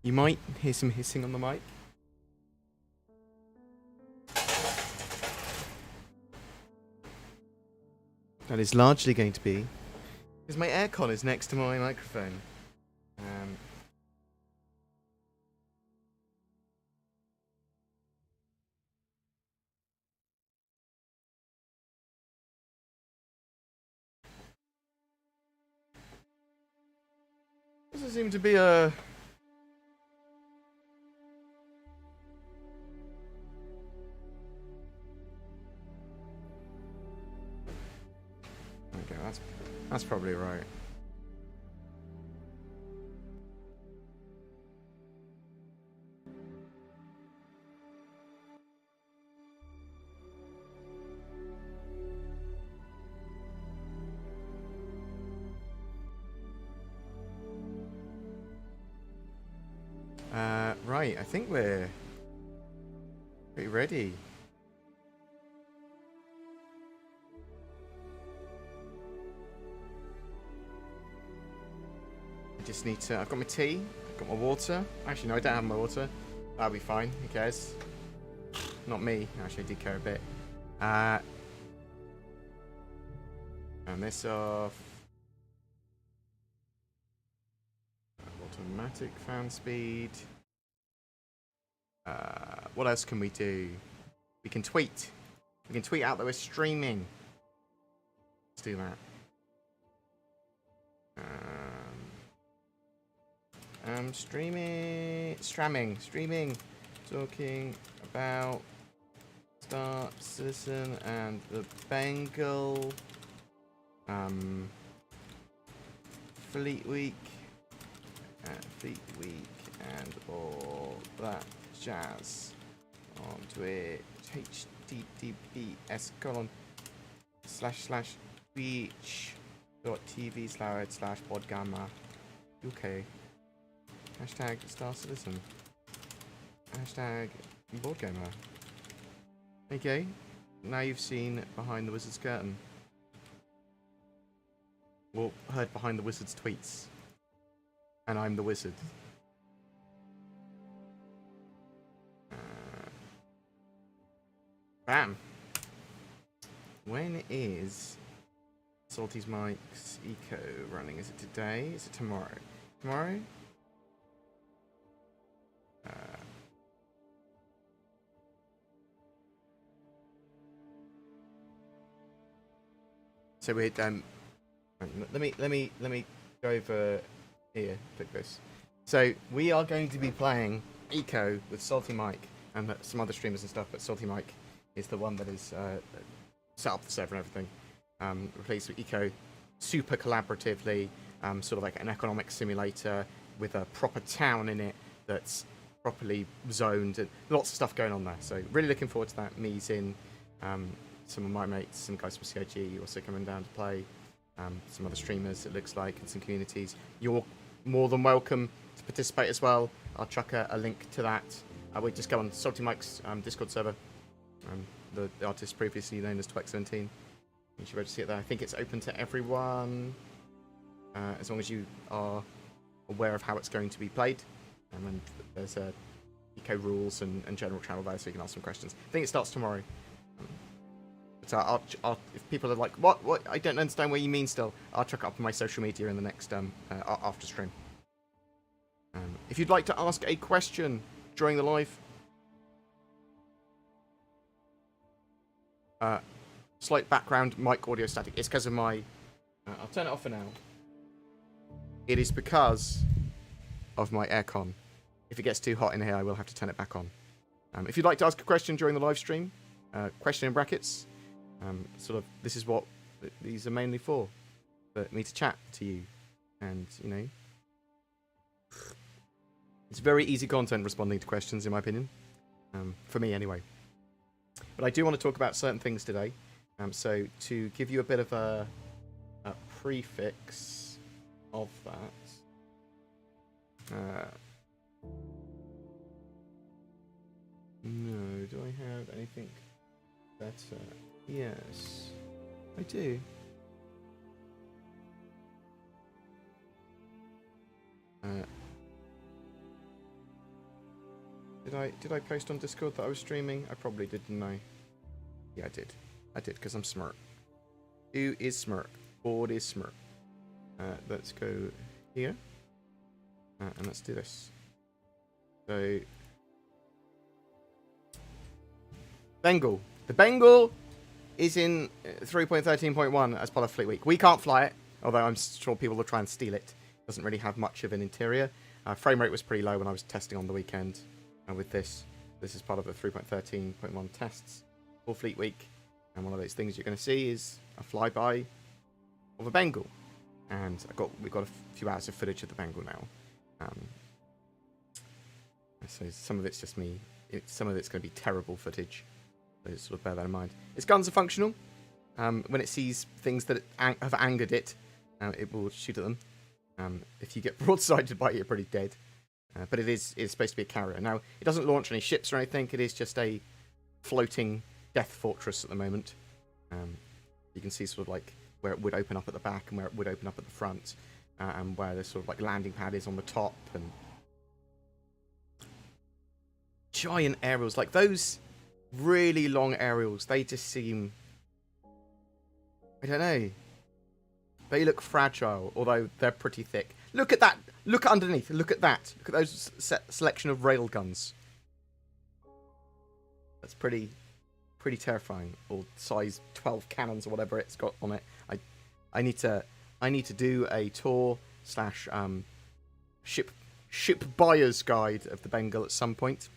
You might hear some hissing on the mic. That is largely going to be because my aircon is next to my microphone. Doesn't seem to be a... Okay, that's probably right. Right, I think we're pretty ready. I just need to... I've got my tea, I've got my water. Actually, no, I don't have my water. That'll be fine, who cares? Not me. Actually, I did care a bit. Turn this off. Automatic fan speed. What else can we do? We can tweet. We can tweet out that we're streaming. Let's do that. Streaming. Talking about Star Citizen and the Bengal. Fleet Week and all that jazz on Twitch. https://twitch.tv/BoredGamer UK. Hashtag Star Citizen. Hashtag BoredGamer. Okay, now you've seen behind the wizard's curtain. Well, heard behind the wizard's tweets. And I'm the wizard. Bam! When is Salty's Mike's Eco running? Is it today? Is it tomorrow? Tomorrow? So we're let me go over here. Click this. So we are going to be playing Eco with Salty Mike and some other streamers and stuff, but Salty Mike is the one that is set up the server and everything. Replaced with Eco super collaboratively, sort of like an economic simulator with a proper town in it that's properly zoned and lots of stuff going on there. So really looking forward to that. Me's in, some of my mates, some guys from CIG also coming down to play, some other streamers it looks like, and some communities. You're more than welcome to participate as well. I'll chuck a link to that. We just go on Salty Mike's Discord server, the artist previously known as Twex17. You should register it there. I think it's open to everyone, as long as you are aware of how it's going to be played. And there's eco rules and general channel there, so you can ask some questions. I think it starts tomorrow. But if people are like, what? I don't understand what you mean still. I'll chuck it up on my social media in the next after stream. If you'd like to ask a question during the live, slight background mic audio static. It's because of my... I'll turn it off for now. It is because of my aircon. If it gets too hot in here, I will have to turn it back on. If you'd like to ask a question during the live stream, question in brackets, sort of, this is what these are mainly for me to chat to you. And, you know, it's very easy content responding to questions, in my opinion. For me, anyway. But I do want to talk about certain things today. So, to give you a bit of a prefix of that. No, do I have anything better? Yes, I do. Did I post on Discord that I was streaming? I probably did, didn't I? Yeah, I did. I did, because I'm smart. Who is smart? Board is smart. Let's go here. And let's do this. So... Bengal. The Bengal is in 3.13.1 as part of Fleet Week. We can't fly it, although I'm sure people will try and steal it. It doesn't really have much of an interior. Frame rate was pretty low when I was testing on the weekend. And with this is part of the 3.13.1 tests for Fleet Week. And one of those things you're going to see is a flyby of a Bengal. And we've got a few hours of footage of the Bengal now. So some of it's just me. Some of it's going to be terrible footage. So sort of bear that in mind. Its guns are functional. When it sees things that have angered it, it will shoot at them. If you get broadsided by it, you're pretty dead. But it's supposed to be a carrier. Now, it doesn't launch any ships or anything. It is just a floating death fortress at the moment. You can see sort of like where it would open up at the back and where it would open up at the front. And where the sort of like landing pad is on the top. And giant aerials. Like those really long aerials, they just seem... I don't know. They look fragile, although they're pretty thick. Look at that. Look underneath. Look at that. Look at those selection of railguns. That's pretty terrifying. Or size 12 cannons or whatever it's got on it. I need to do a tour / ship buyer's guide of the Bengal at some point.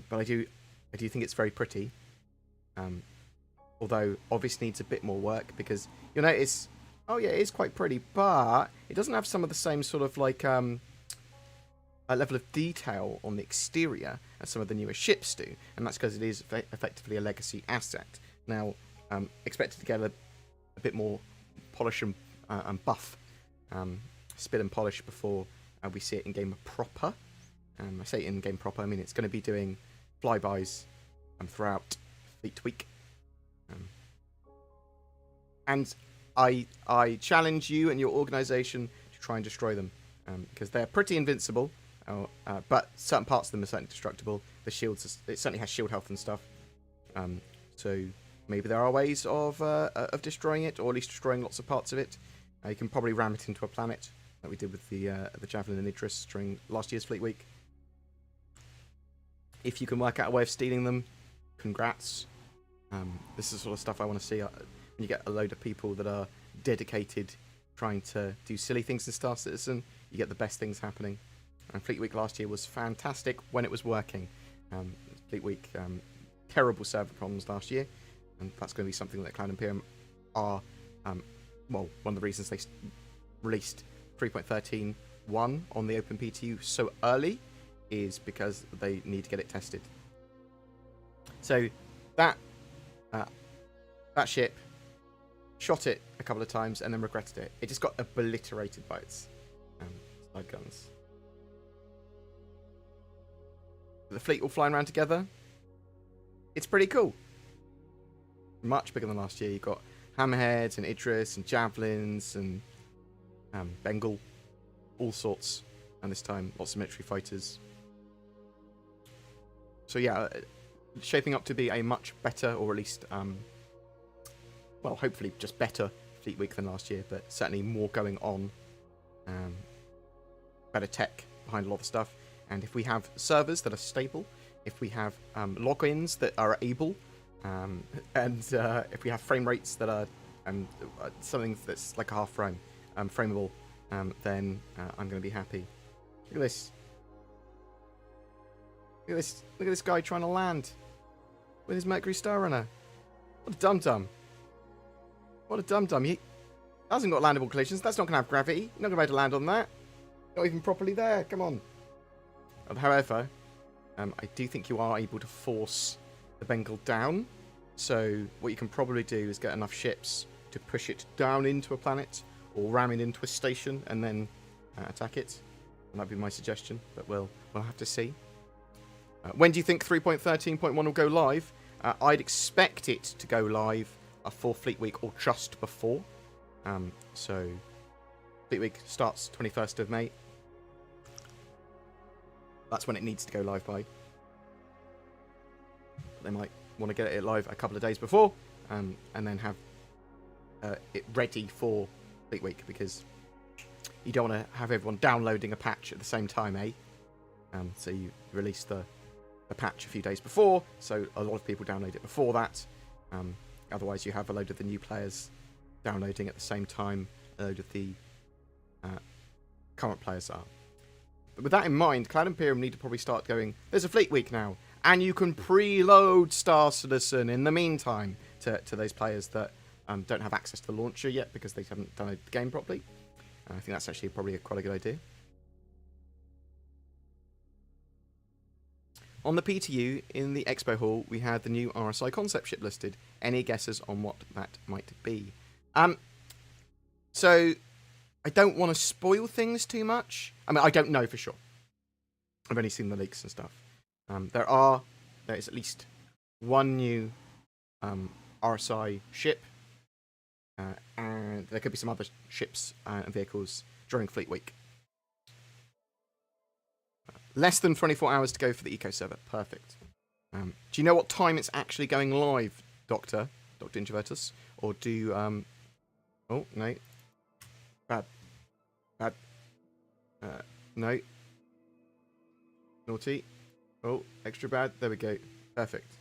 But I do think it's very pretty. Although, obviously needs a bit more work, because you'll notice, oh yeah, it is quite pretty, but it doesn't have some of the same sort of, like, a level of detail on the exterior as some of the newer ships do, and that's because it is effectively a legacy asset. Now, expected to get a bit more polish and buff, spit and polish before we see it in-game proper. I say in-game proper, I mean it's going to be doing flybys throughout Fleet Week. And I challenge you and your organisation to try and destroy them, because they're pretty invincible, but certain parts of them are certainly destructible. The shields, it certainly has shield health and stuff, so maybe there are ways of destroying it, or at least destroying lots of parts of it. You can probably ram it into a planet, like we did with the Javelin and Idris during last year's Fleet Week. If you can work out a way of stealing them, congrats. This is the sort of stuff I want to see. When you get a load of people that are dedicated, trying to do silly things in Star Citizen, you get the best things happening. And Fleet Week last year was fantastic when it was working. Fleet Week, terrible server problems last year, and that's going to be something that Cloud Imperium are, well, one of the reasons they released 3.13.1 on the Open PTU so early is because they need to get it tested. So that ship shot it a couple of times and then regretted it. It just got obliterated by its side guns. The fleet all flying around together. It's pretty cool. Much bigger than last year. You've got hammerheads and Idris and javelins and Bengal, all sorts. And this time, lots of military fighters. So yeah, shaping up to be a much better, or at least, well, hopefully just better Fleet Week than last year, but certainly more going on. Better tech behind a lot of stuff. And if we have servers that are stable, if we have logins that are able, and if we have frame rates that are something that's like a half frame, frameable, then I'm going to be happy. Look at this. Look at this guy trying to land with his Mercury Star Runner. What a dum-dum. What a dum-dum. He hasn't got landable collisions. That's not going to have gravity. You're not going to be able to land on that. Not even properly there. Come on. However, I do think you are able to force the Bengal down. So what you can probably do is get enough ships to push it down into a planet or ram it into a station and then attack it. And that'd be my suggestion, but we'll have to see. When do you think 3.13.1 will go live? I'd expect it to go live for Fleet Week or just before. So Fleet Week starts 21st of May. That's when it needs to go live by. They might want to get it live a couple of days before, and then have it ready for Fleet Week, because you don't want to have everyone downloading a patch at the same time, eh? So you release the patch a few days before, so a lot of people download it before that. Otherwise, you have a load of the new players downloading at the same time a load of the current players are. But with that in mind, Cloud Imperium need to probably start going, there's a Fleet Week now, and you can preload Star Citizen in the meantime to those players that don't have access to the launcher yet because they haven't downloaded the game properly. I think that's actually probably quite a good idea. On the PTU, in the expo hall, we had the new RSI concept ship listed. Any guesses on what that might be? So, I don't want to spoil things too much. I mean, I don't know for sure. I've only seen the leaks and stuff. There is at least one new RSI ship, and there could be some other ships and vehicles during Fleet Week. Less than 24 hours to go for the eco server. Perfect. Do you know what time it's actually going live, Dr. Introvertus? Or do... oh, no. Bad. No. Naughty. Oh, extra bad. There we go. Perfect.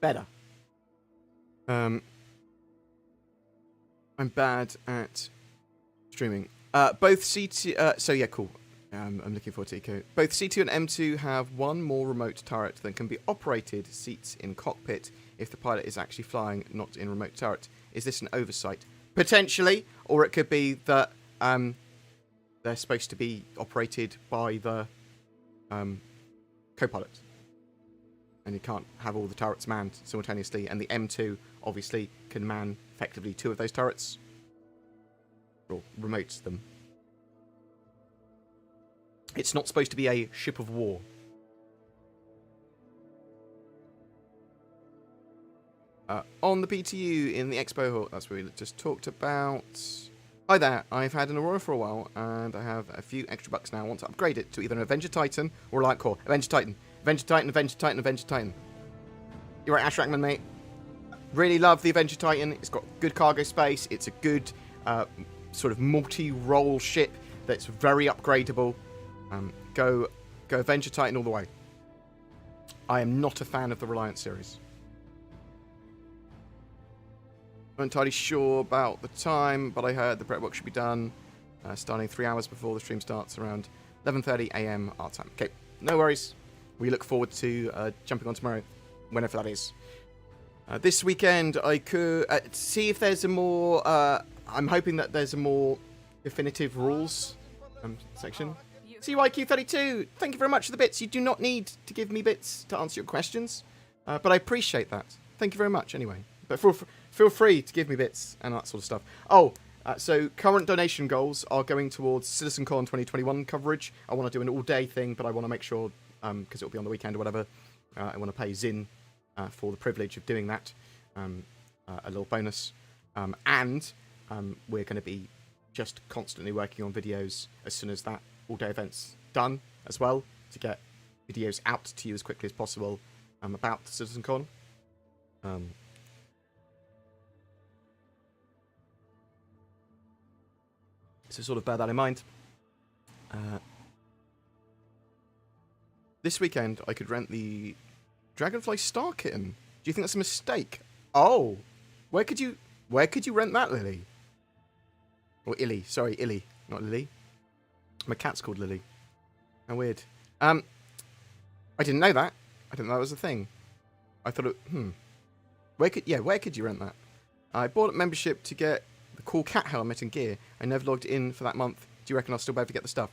Better. I'm bad at streaming. Both C2... so, yeah, cool. I'm looking forward to Eco. Both C2 and M2 have one more remote turret than can be operated seats in cockpit if the pilot is actually flying, not in remote turret. Is this an oversight? Potentially, or it could be that they're supposed to be operated by the co-pilot. And you can't have all the turrets manned simultaneously, and the M2 obviously can man effectively 2 of those turrets. Or remotes them. It's not supposed to be a ship of war. On the PTU in the expo hall, that's what we just talked about. Hi there, I've had an Aurora for a while, and I have a few extra bucks now. I want to upgrade it to either an Avenger Titan or a Light Core. Avenger Titan, Avenger Titan, Avenger Titan, Avenger Titan. You're right, Ash Rackman, mate. Really love the Avenger Titan. It's got good cargo space. It's a good sort of multi-role ship that's very upgradable. Go Avenger Titan all the way. I am not a fan of the Reliance series. I'm not entirely sure about the time, but I heard the prep work should be done starting 3 hours before the stream starts, around 11:30 AM our time. Okay, no worries. We look forward to jumping on tomorrow, whenever that is. This weekend, I could see if there's a more... I'm hoping that there's a more definitive rules section. CYQ32, thank you very much for the bits. You do not need to give me bits to answer your questions, but I appreciate that. Thank you very much anyway. But feel free to give me bits and that sort of stuff. Oh, so current donation goals are going towards CitizenCon 2021 coverage. I want to do an all-day thing, but I want to make sure, because it'll be on the weekend or whatever, I want to pay Zin for the privilege of doing that, a little bonus. And we're going to be just constantly working on videos as soon as that all-day event's done as well, to get videos out to you as quickly as possible about CitizenCon. So sort of bear that in mind. This weekend, I could rent the Dragonfly Star Kitten. Do you think that's a mistake? Oh, where could you rent that, Lily? Or Illy? Sorry, Illy, not Lily. My cat's called Lily. How weird. I didn't know that. I didn't know that was a thing. I thought it. Where could you rent that? I bought a membership to get the cool cat helmet and gear. I never logged in for that month. Do you reckon I'll still be able to get the stuff?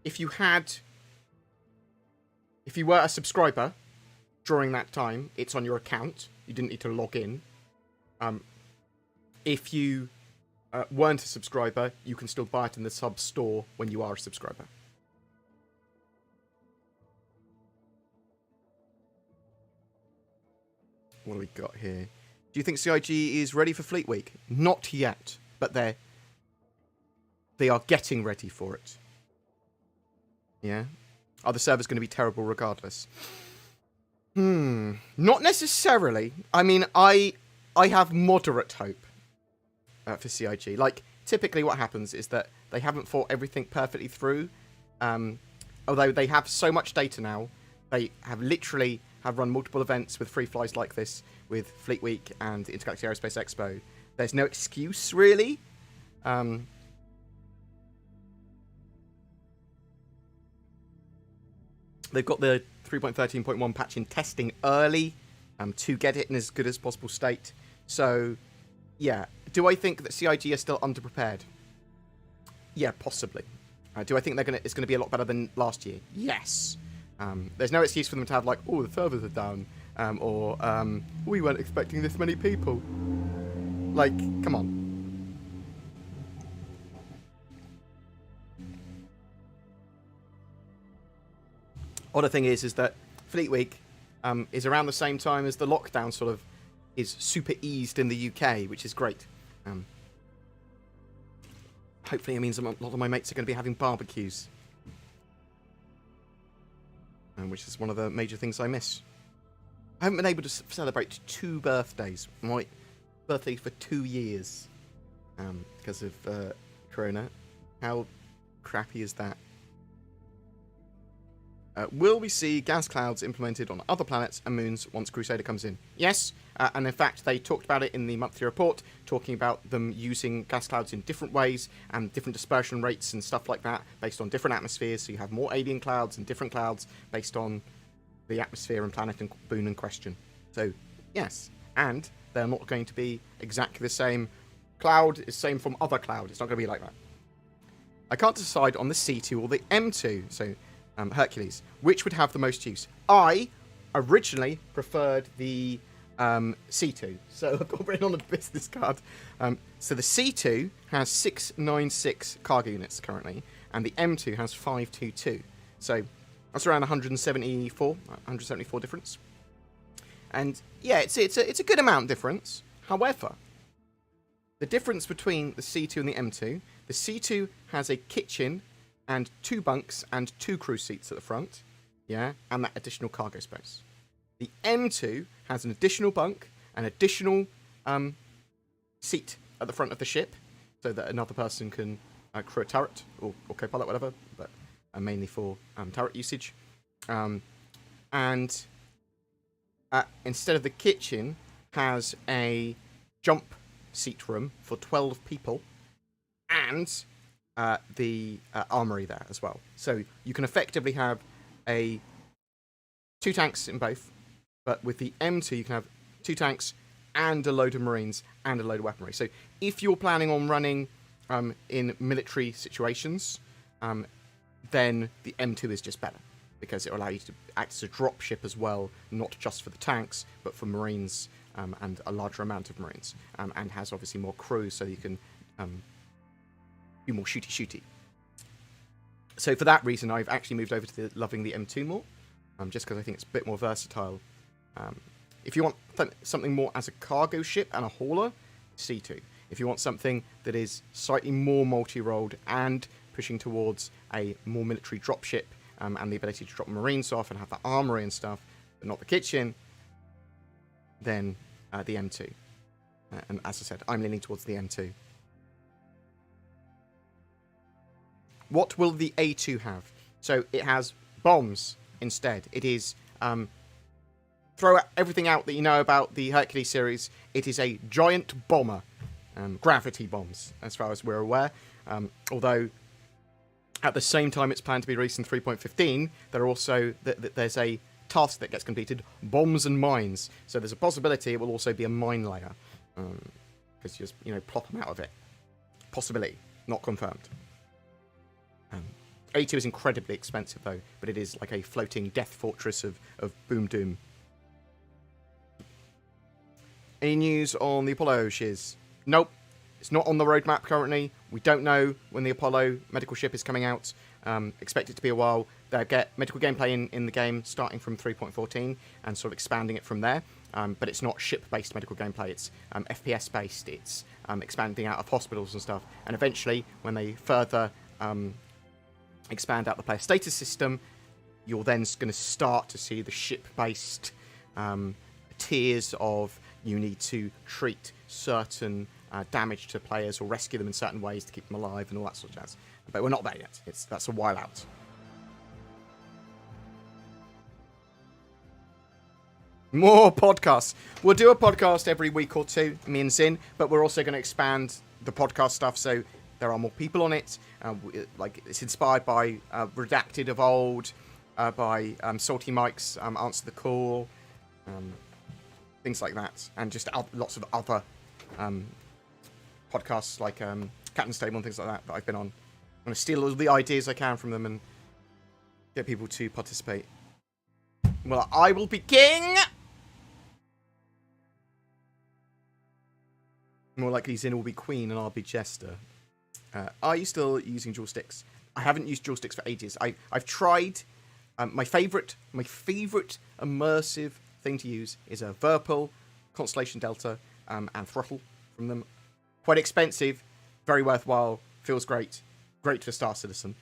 If you were a subscriber during that time, it's on your account. You didn't need to log in. If you weren't a subscriber, you can still buy it in the sub store when you are a subscriber. What do we got here? Do you think CIG is ready for Fleet Week? Not yet, but they're they are getting ready for it. Yeah? Are the servers going to be terrible regardless? Not necessarily. I mean, I have moderate hope for CIG. Like, typically what happens is that they haven't thought everything perfectly through. Although they have so much data now, they have literally run multiple events with free flies like this, with Fleet Week and Intergalactic Aerospace Expo. There's no excuse, really. They've got the 3.13.1 patch in testing early to get it in as good as possible state. So, yeah. Do I think that CIG are still underprepared? Yeah, possibly. Do I think it's going to be a lot better than last year? Yes. There's no excuse for them to have like, oh, the servers are down, or we weren't expecting this many people. Like, come on. Other thing is that Fleet Week is around the same time as the lockdown sort of is super eased in the UK, which is great. Hopefully it means a lot of my mates are going to be having barbecues. Which is one of the major things I miss. I haven't been able to celebrate 2 birthdays. My birthday for 2 years. Because of Corona. How crappy is that? Will we see gas clouds implemented on other planets and moons once Crusader comes in? Yes, and in fact they talked about it in the monthly report, talking about them using gas clouds in different ways and different dispersion rates and stuff like that based on different atmospheres, so you have more alien clouds and different clouds based on the atmosphere and planet and boon in question. So, yes, and they're not going to be exactly the same. Cloud is same from other cloud, it's not going to be like that. I can't decide on the C2 or the M2, so Hercules, which would have the most use. I originally preferred the C2, so I've got written on a business card. So the C2 has 696 cargo units currently, and the M2 has 522. So that's around 174 difference. And yeah, it's a good amount difference. However, the difference between the C2 and the M2, the C2 has a kitchen and 2 bunks and 2 crew seats at the front, yeah, and that additional cargo space. The M2 has an additional bunk, an additional seat at the front of the ship, so that another person can crew a turret, or co-pilot, whatever, but mainly for turret usage. And instead of the kitchen, has a jump seat room for 12 people, and the armory there as well. So you can effectively have 2 tanks in both, but with the M2 you can have 2 tanks and a load of marines and a load of weaponry. So if you're planning on running in military situations, then the M2 is just better, because it will allow you to act as a drop ship as well, not just for the tanks, but for marines and a larger amount of marines, and has obviously more crew, so you can do more shooty. So for that reason, I've actually moved over to loving the M2 more, just because I think it's a bit more versatile. If you want something more as a cargo ship and a hauler, C2. If you want something that is slightly more multi-rolled and pushing towards a more military dropship and the ability to drop marines off and have the armory and stuff, but not the kitchen, then the M2. And as I said, I'm leaning towards the M2. What will the A2 have? So it has bombs instead. It is, throw everything out that you know about the Hercules series. It is a giant bomber. Gravity bombs, as far as we're aware. Although, at the same time it's planned to be released in 3.15, there's a task that gets completed, bombs and mines. So there's a possibility it will also be a mine layer. Because you just, plop them out of it. Possibility, not confirmed. A2 is incredibly expensive, though, but it is like a floating death fortress of boom doom. Any news on the Apollo, Shiz? Nope. It's not on the roadmap currently. We don't know when the Apollo medical ship is coming out. Expect it to be a while. They'll get medical gameplay in the game starting from 3.14 and sort of expanding it from there. but it's not ship-based medical gameplay. It's FPS-based. It's expanding out of hospitals and stuff. And eventually, when they further expand out the player status system, you're then going to start to see the ship-based tiers of you need to treat certain damage to players or rescue them in certain ways to keep them alive and all that sort of jazz. But we're not there yet. That's a while out. More podcasts. We'll do a podcast every week or two, me and Zin, but we're also going to expand the podcast stuff so there are more people on it. Like it's inspired by Redacted of old, by Salty Mike's Answer the Call, things like that, and just lots of other podcasts like Captain's Table and things like that I've been on. I'm going to steal all the ideas I can from them and get people to participate. Well, I will be king! More likely Zin will be queen and I'll be jester. Are you still using dual sticks? I haven't used dual sticks for ages. I've tried. My favourite immersive thing to use is a Virpil, Constellation Delta, and Throttle from them. Quite expensive, very worthwhile, feels great. Great for Star Citizen.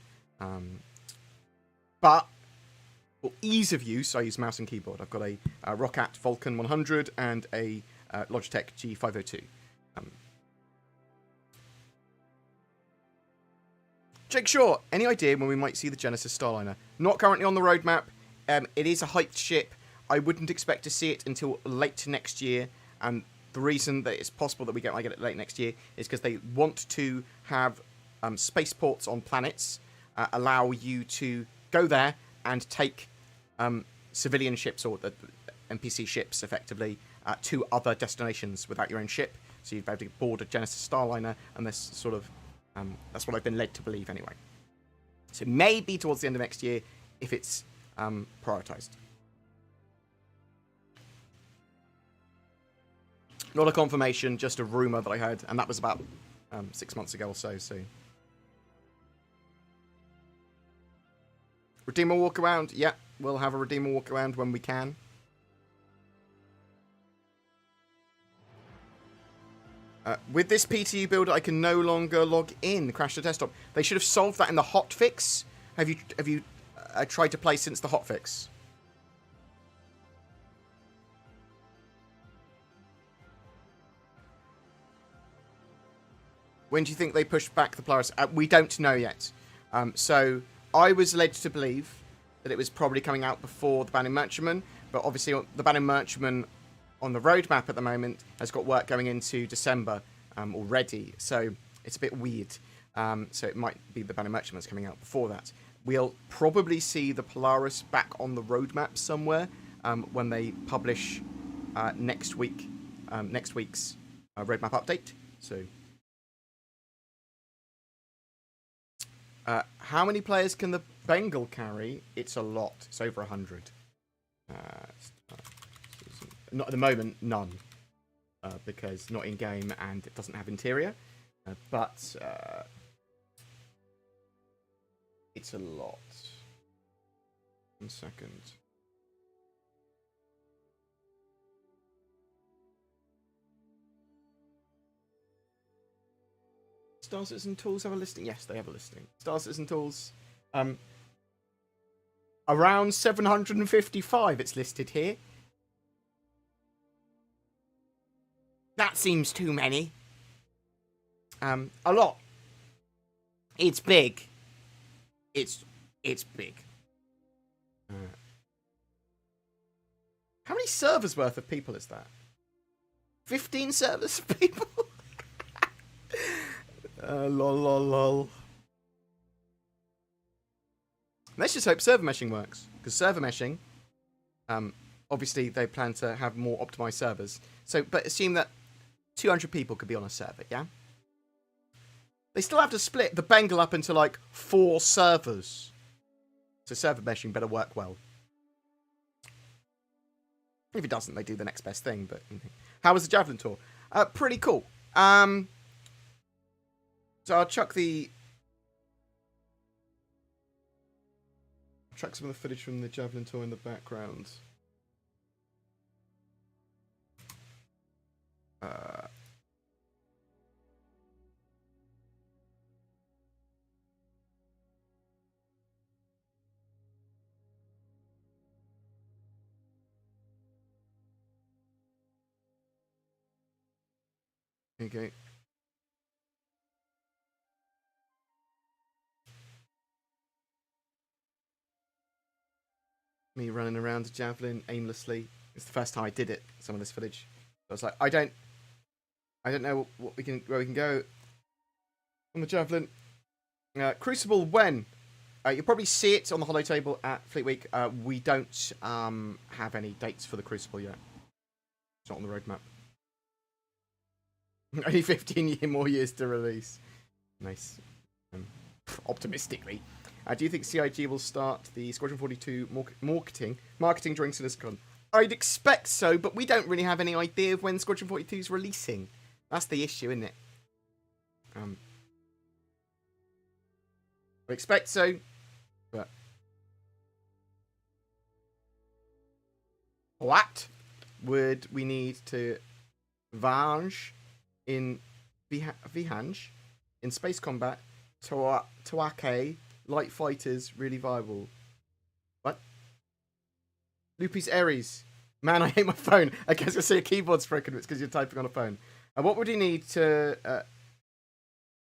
But for ease of use, I use mouse and keyboard. I've got a Roccat Vulcan 100 and a Logitech G502. Jake Shaw, any idea when we might see the Genesis Starliner? Not currently on the roadmap. It is a hyped ship. I wouldn't expect to see it until late next year. And the reason that it's possible that we might get it late next year is because they want to have spaceports on planets allow you to go there and take civilian ships or the NPC ships, effectively, to other destinations without your own ship. So you'd be able to board a Genesis Starliner, and this sort of that's what I've been led to believe anyway. So maybe towards the end of next year, if it's prioritised. Not a confirmation, just a rumour that I heard, and that was about 6 months ago or so. Redeemer walk around, yeah, we'll have a Redeemer walk around when we can. With this PTU builder, I can no longer log in. Crash the desktop. They should have solved that in the hotfix. Have you tried to play since the hotfix? When do you think they push back the Polaris? We don't know yet. So I was led to believe that it was probably coming out before the Banning Merchantman, but obviously the Banning Merchantman on the roadmap at the moment has got work going into December already, so it's a bit weird. So it might be the Banning Merchantman's coming out before that. We'll probably see the Polaris back on the roadmap somewhere when they publish next week's roadmap update. So, how many players can the Bengal carry? It's a lot. It's over 100. Not at the moment, none. Because not in-game and it doesn't have interior. But it's a lot. 1 second. Star Citizen Tools have a listing? Yes, they have a listing. Star Citizen Tools. Around 755 it's listed here. That seems too many. A lot. It's big. It's big. How many servers worth of people is that? 15 servers of people? Lol. Let's just hope server meshing works. Because server meshing, obviously they plan to have more optimized servers. So, but assume that 200 people could be on a server, yeah? They still have to split the Bengal up into like 4 servers. So server meshing better work well. If it doesn't, they do the next best thing. But how was the Javelin tour? Pretty cool. So I'll chuck some of the footage from the Javelin tour in the background. Okay. Me running around a javelin aimlessly. It's the first time I did it. Some of this footage. I was like, I don't know where we can go on the javelin. Crucible when? You'll probably see it on the holo table at Fleet Week. We don't have any dates for the Crucible yet. It's not on the roadmap. Only 15 more years to release. Nice. Optimistically. Do you think CIG will start the Squadron 42 marketing during CinemaCon? I'd expect so, but we don't really have any idea of when Squadron 42 is releasing. That's the issue, isn't it? I expect so, but... What would we need to Vange in Vihange in space combat? Tawake light fighters really viable. What? Lupus Ares. Man, I hate my phone. I guess you'll see your keyboard's broken. It's because you're typing on a phone. What would you need to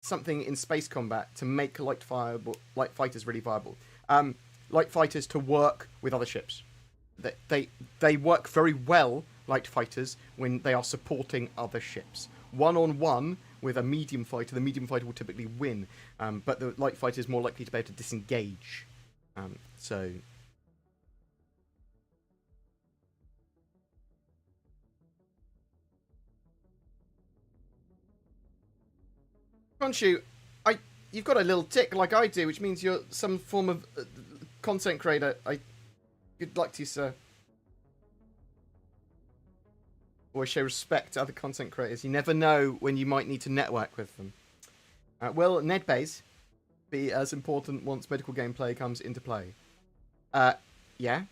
something in space combat to make light fighters really viable? Light fighters to work with other ships. They work very well, light fighters, when they are supporting other ships. One-on-one with a medium fighter, the medium fighter will typically win, but the light fighter is more likely to be able to disengage. So... Khonshu, you've got a little tick like I do, which means you're some form of content creator. Good luck to you, sir. Always show respect to other content creators. You never know when you might need to network with them. Will Nedbays be as important once medical gameplay comes into play? Yeah.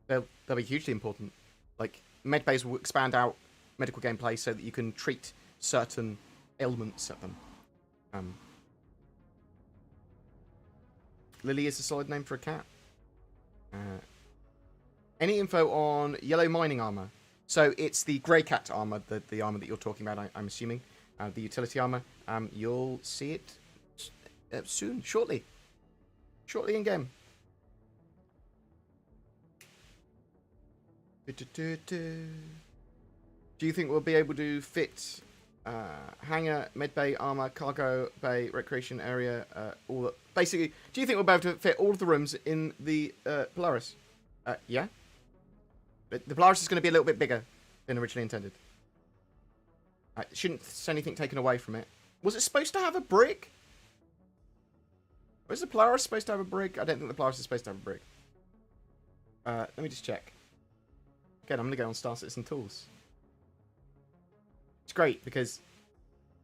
They'll be hugely important. Like, Medbays will expand out medical gameplay so that you can treat certain ailments at them. Lily is a solid name for a cat. Any info on yellow mining armor? So it's the grey cat armor, the armor that you're talking about, I'm assuming. The utility armor. You'll see it soon, shortly. Shortly in game. Do you think we'll be able to fit hangar, medbay, armor, cargo bay, recreation area, basically, do you think we'll be able to fit all of the rooms in the Polaris? Yeah. But the Polaris is going to be a little bit bigger than originally intended. Shouldn't see anything taken away from it. Was it supposed to have a brig? Was the Polaris supposed to have a brig? I don't think the Polaris is supposed to have a brig. Let me just check. Again, I'm going to go on Star Citizen Tools. It's great because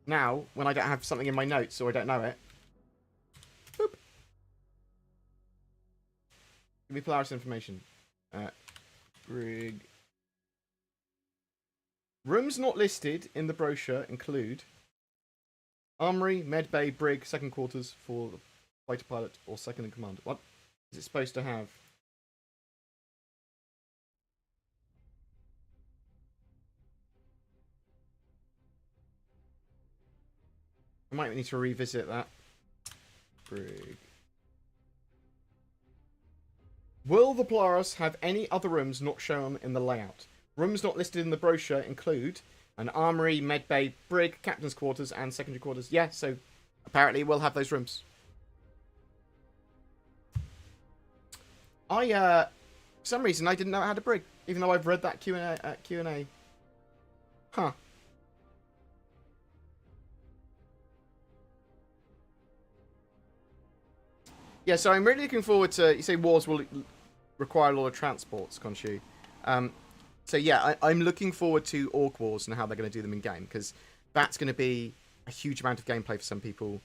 now, when I don't have something in my notes or I don't know it, boop. Give me Polaris information. Brig. Rooms not listed in the brochure include Armory, Medbay, Brig, second quarters for the fighter pilot or second in command. What is it supposed to have? I might need to revisit that. Brig. Will the Polaris have any other rooms not shown in the layout? Rooms not listed in the brochure include an armory, medbay, brig, captain's quarters, and secondary quarters. Yeah, so apparently we'll have those rooms. For some reason, I didn't know it had a brig, even though I've read that Q&A. Huh. Yeah, so I'm really looking forward to... You say wars will require a lot of transports, Khonshu. So yeah, I'm looking forward to Orc Wars and how they're going to do them in game, because that's going to be a huge amount of gameplay for some people.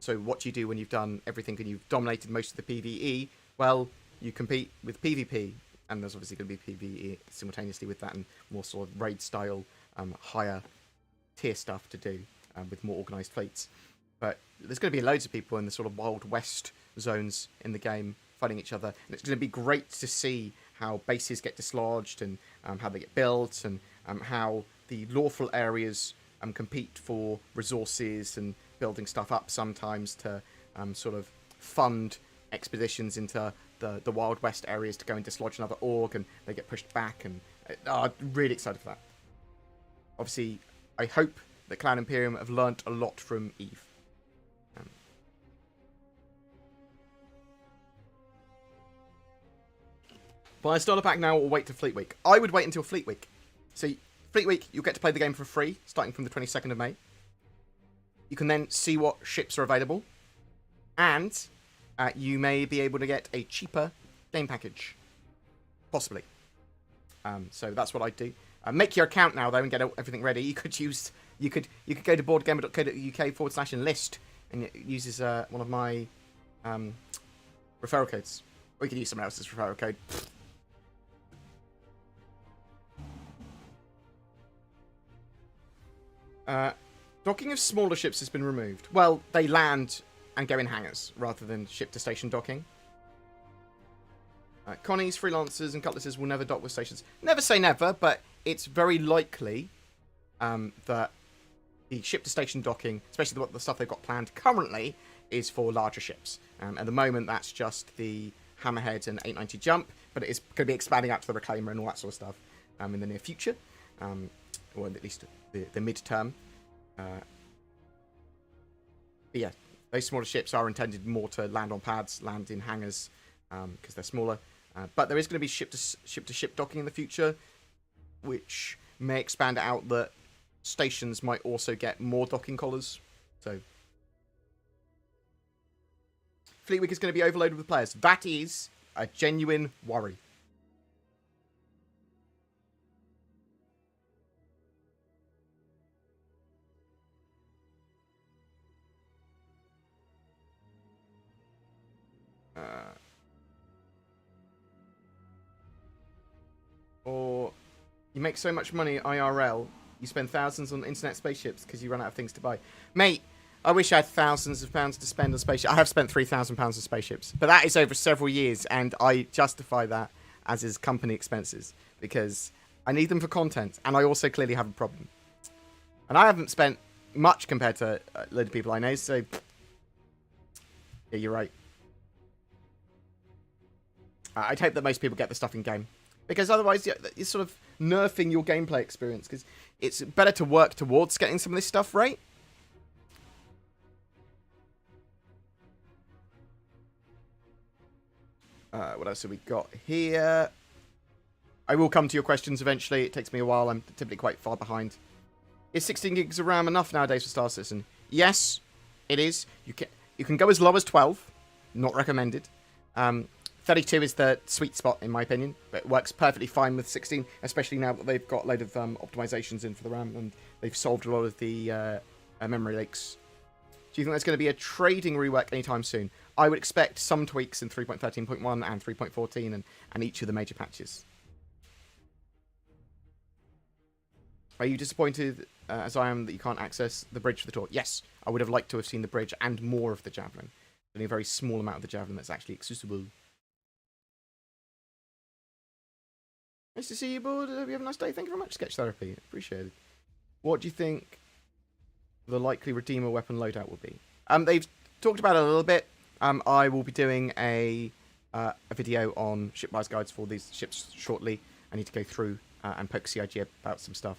So what do you do when you've done everything and you've dominated most of the PvE? Well, you compete with PvP, and there's obviously going to be PvE simultaneously with that, and more sort of raid style, higher tier stuff to do with more organised fleets. But there's going to be loads of people in the sort of Wild West zones in the game fighting each other, and it's going to be great to see how bases get dislodged and how they get built, and how the lawful areas compete for resources and building stuff up sometimes to sort of fund expeditions into the Wild West areas to go and dislodge another org, and they get pushed back. And I'm really excited for that. Obviously, I hope that Cloud Imperium have learnt a lot from Eve. But I start a pack now or wait till Fleet Week? I would wait until Fleet Week. So, Fleet Week, you'll get to play the game for free, starting from the 22nd of May. You can then see what ships are available. And you may be able to get a cheaper game package. Possibly. So that's what I'd do. Make your account now, though, and get everything ready. You could go to boardgamer.co.uk/enlist, and it uses one of my referral codes. Or you could use someone else's referral code. Docking of smaller ships has been removed. Well, they land and go in hangars rather than ship-to-station docking. Connies, freelancers, and cutlasses will never dock with stations. Never say never, but it's very likely that the ship-to-station docking, especially the stuff they've got planned currently, is for larger ships. At the moment, that's just the Hammerhead and 890 Jump, but it is going to be expanding out to the Reclaimer and all that sort of stuff in the near future, or at least the mid-term. But yeah, those smaller ships are intended more to land on pads, land in hangars, because they're smaller. But there is going to be ship-to-ship docking in the future, which may expand it out that stations might also get more docking collars. So Fleet Week is going to be overloaded with players. That is a genuine worry. Or you make so much money IRL, you spend thousands on internet spaceships because you run out of things to buy. Mate, I wish I had thousands of pounds to spend on spaceships. I have spent £3,000 on spaceships, but that is over several years, and I justify that as is company expenses because I need them for content, and I also clearly have a problem. And I haven't spent much compared to a load of people I know, so yeah, you're right. I'd hope that most people get the stuff in game, because otherwise you're sort of nerfing your gameplay experience, because it's better to work towards getting some of this stuff right. What else have we got here? I will come to your questions eventually. It takes me a while. I'm typically quite far behind. Is 16 gigs of RAM enough nowadays for Star Citizen? Yes, it is. You can go as low as 12. Not recommended. 32 is the sweet spot, in my opinion. But it works perfectly fine with 16, especially now that they've got a load of optimizations in for the RAM, and they've solved a lot of the memory leaks. Do you think there's going to be a trading rework anytime soon? I would expect some tweaks in 3.13.1 and 3.14 and each of the major patches. Are you disappointed, as I am, that you can't access the bridge for the tour? Yes, I would have liked to have seen the bridge and more of the Javelin. Only a very small amount of the Javelin that's actually accessible. Nice to see you, Bored. Hope you have a nice day. Thank you very much, Sketch Therapy. Appreciate it. What do you think the likely Redeemer weapon loadout will be? They've talked about it a little bit. I will be doing a video on ship buyer's guides for these ships shortly. I need to go through and poke CIG about some stuff.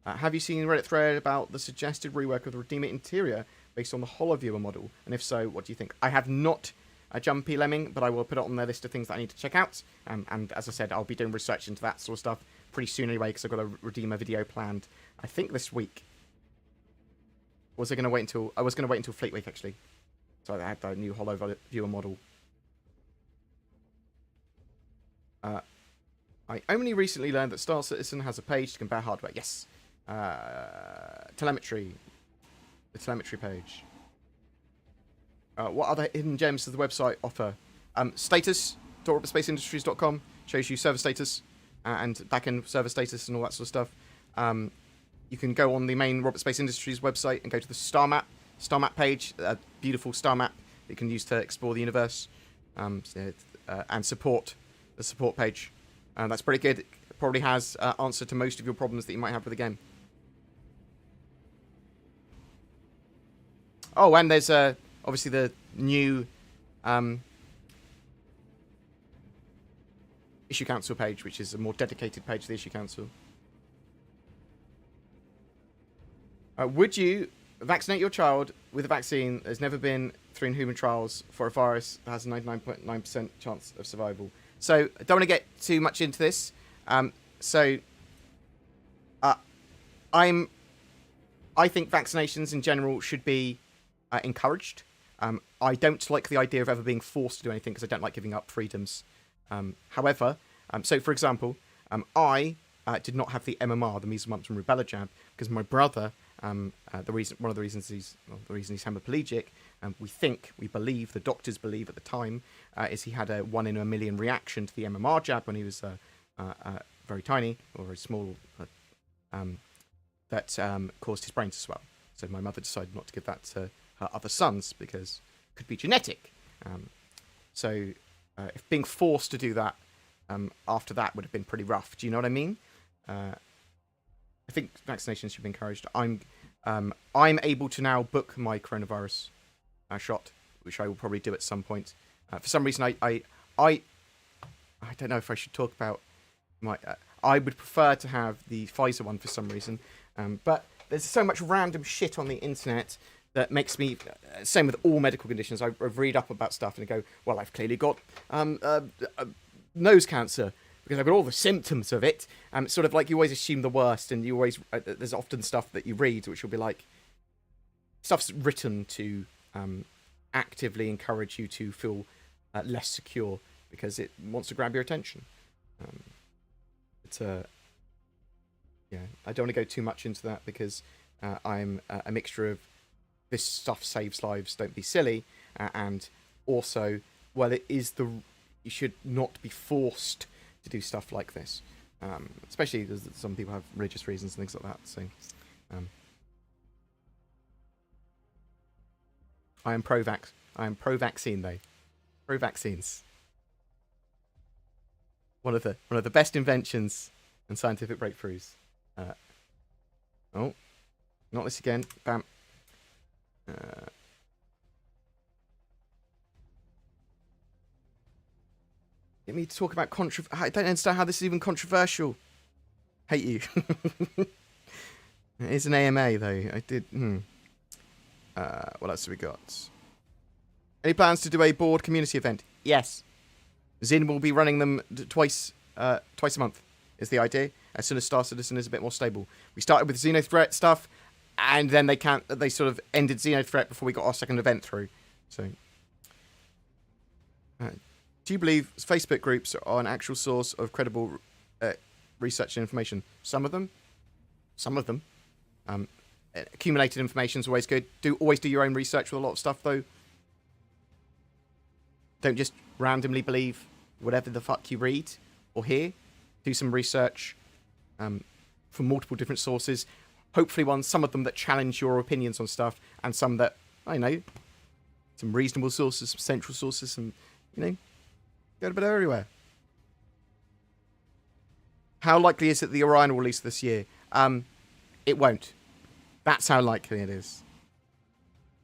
Have you seen a Reddit thread about the suggested rework of the Redeemer interior based on the HoloViewer model? And if so, what do you think? I have not Jumpy Lemming, but I will put it on their list of things that I need to check out. And as I said, I'll be doing research into that sort of stuff pretty soon anyway, because I've got a Redeemer video planned, I think, this week. Or was I going to wait until... I was going to wait until Fleet Week, actually. So I had the new HoloViewer model. I only recently learned that Star Citizen has a page to compare hardware. Yes. Telemetry. The telemetry page. What other hidden gems does the website offer? Status.orbitSpaceIndustries.com. shows you server status and backend server status and all that sort of stuff. You can go on the main Robert Space Industries website and go to the star map page, a beautiful star map that you can use to explore the universe, and support the support page. That's pretty good. It probably has answer to most of your problems that you might have with the game. Oh, and there's obviously the new issue council page, which is a more dedicated page to the issue council. Would you vaccinate your child with a vaccine that has never been through human trials for a virus that has a 99.9% chance of survival? So I don't want to get too much into this. I think vaccinations in general should be encouraged. I don't like the idea of ever being forced to do anything because I don't like giving up freedoms. However, so for example, I did not have the MMR, the measles, mumps, and rubella jab, because my brother, one of the reasons he's hemiplegic, we believe, the doctors believe at the time, is he had a 1 in a million reaction to the MMR jab when he was very tiny or very small, that caused his brain to swell. So my mother decided not to give that to her other sons because it could be genetic. If being forced to do that after that would have been pretty rough. Do you know what I mean? I think vaccinations should be encouraged. I'm able to now book my coronavirus shot, which I will probably do at some point. For some reason, I don't know if I should talk about my. I would prefer to have the Pfizer one for some reason, but there's so much random shit on the internet that makes me. Same with all medical conditions. I read up about stuff and I go, well, I've clearly got nose cancer, because I've got all the symptoms of it. It's sort of like you always assume the worst, and you always there's often stuff that you read which will be like stuff's written to actively encourage you to feel less secure because it wants to grab your attention. I don't want to go too much into that because I'm a mixture of this stuff saves lives, don't be silly, and also, well, you should not be forced to do stuff like this, especially as some people have religious reasons and things like that. So, I am pro-vax. I am pro-vaccine, though. Pro-vaccines. One of the best inventions and scientific breakthroughs. Oh, not this again. Bam. Get me to talk about I don't understand how this is even controversial. Hate you. It is an AMA though. I did. What else have we got? Any plans to do a board community event? Yes. Zin will be running them twice a month. Is the idea. As soon as Star Citizen is a bit more stable. We started with Xenothreat stuff, and then they sort of ended Xenothreat before we got our second event through. So. Do you believe Facebook groups are an actual source of credible research and information? Some of them. Accumulated information is always good. Always do your own research with a lot of stuff, though. Don't just randomly believe whatever the fuck you read or hear. Do some research from multiple different sources. Hopefully some of them that challenge your opinions on stuff, and some that, I know, some reasonable sources, some central sources, some, go a bit everywhere. How likely is it the Orion will release this year? It won't. That's how likely it is.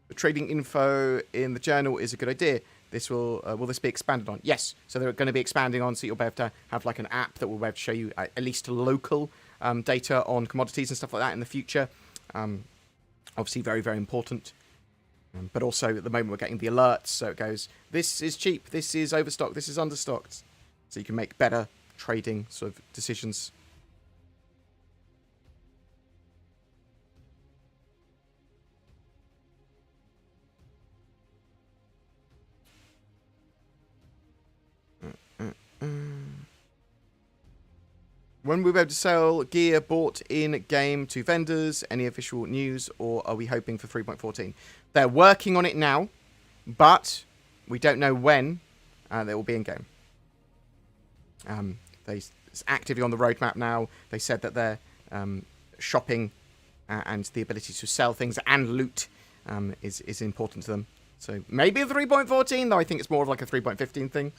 The trading info in the journal is a good idea. This will this be expanded on? Yes. So they're going to be expanding on, so you'll be able to have like an app that will be able to show you at least local data on commodities and stuff like that in the future. Obviously, very, very important. But also, at the moment, we're getting the alerts, so it goes, this is cheap, this is overstocked, this is understocked. So you can make better trading sort of decisions. When will we be able to sell gear bought in-game to vendors? Any official news, or are we hoping for 3.14? They're working on it now, but we don't know when they will be in-game. It's actively on the roadmap now. They said that their shopping and the ability to sell things and loot is important to them. So maybe a 3.14, though I think it's more of like a 3.15 thing.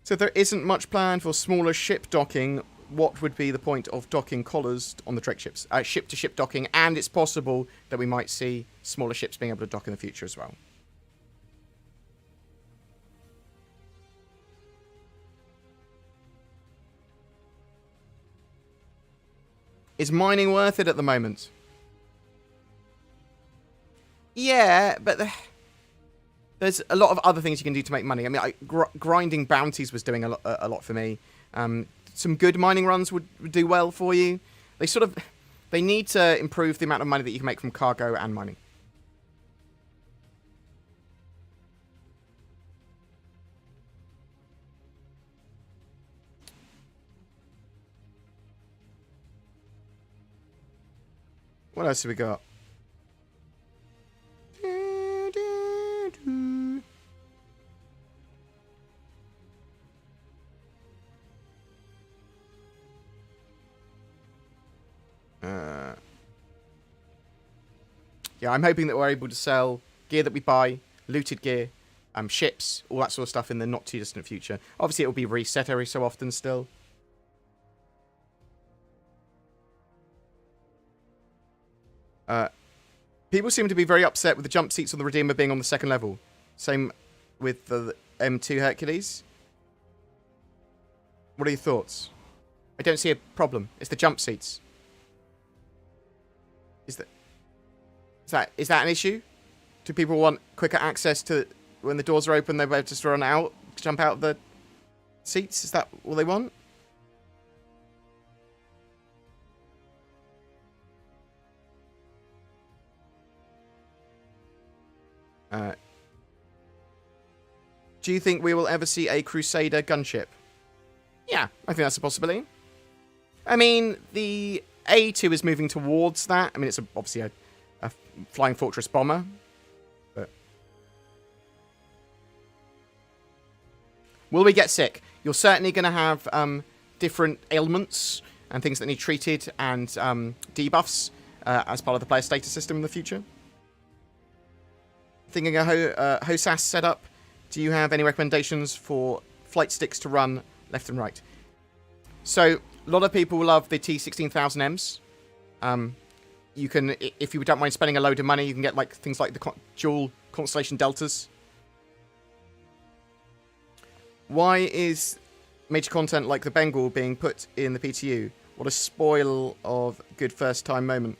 So there isn't much planned for smaller ship docking. What would be the point of docking collars on the Drake ships? Ship-to-ship docking, and it's possible that we might see smaller ships being able to dock in the future as well. Is mining worth it at the moment? Yeah, but there's a lot of other things you can do to make money. I mean, grinding bounties was doing a lot for me. Some good mining runs would do well for you. They need to improve the amount of money that you can make from cargo and mining. What else have we got? Yeah, I'm hoping that we're able to sell gear that we buy, looted gear, ships, all that sort of stuff in the not too distant future. Obviously, it will be reset every so often still. People seem to be very upset with the jump seats on the Redeemer being on the second level. Same with the M2 Hercules. What are your thoughts? I don't see a problem. It's the jump seats. Is that an issue? Do people want quicker access to when the doors are open? They're able to just run out, jump out of the seats. Is that all they want? Do you think we will ever see a Crusader gunship? Yeah, I think that's a possibility. I mean, the A2 is moving towards that. I mean, it's obviously a Flying Fortress bomber. But will we get sick? You're certainly going to have different ailments and things that need treated and debuffs as part of the player status system in the future. Thinking a HOSAS setup, do you have any recommendations for flight sticks to run left and right? So, a lot of people love the T16000Ms. You can, if you don't mind spending a load of money, you can get like things like the dual Constellation Deltas. Why is major content like the Bengal being put in the PTU? What a spoil of good first time moment.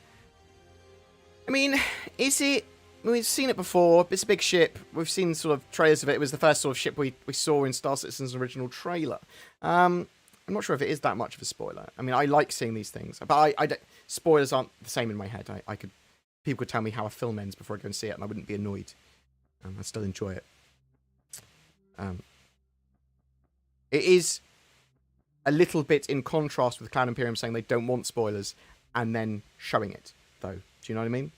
I mean, is it... We've seen it before. It's a big ship. We've seen sort of trailers of it. It was the first sort of ship we saw in Star Citizen's original trailer. I'm not sure if it is that much of a spoiler. I mean, I like seeing these things, but I don't, spoilers aren't the same in my head. People could tell me how a film ends before I go and see it, and I wouldn't be annoyed. I'd still enjoy it. It is a little bit in contrast with Cloud Imperium saying they don't want spoilers and then showing it, though. Do you know what I mean?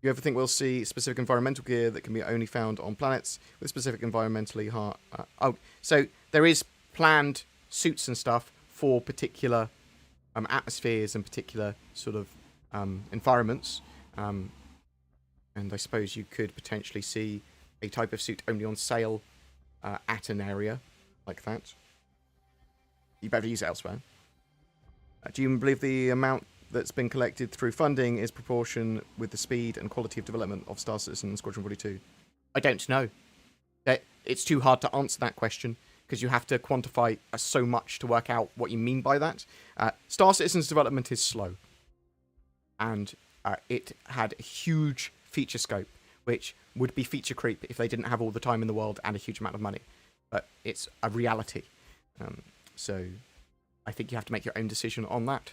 You ever think we'll see specific environmental gear that can be only found on planets with specific environmentally hard... so there is planned suits and stuff for particular atmospheres and particular sort of environments. And I suppose you could potentially see a type of suit only on sale at an area like that. You better use it elsewhere. Do you believe the amount that's been collected through funding is proportion with the speed and quality of development of Star Citizen and Squadron 42? I don't know. It's too hard to answer that question because you have to quantify so much to work out what you mean by that. Star Citizen's development is slow. And it had a huge feature scope, which would be feature creep if they didn't have all the time in the world and a huge amount of money. But it's a reality. So I think you have to make your own decision on that.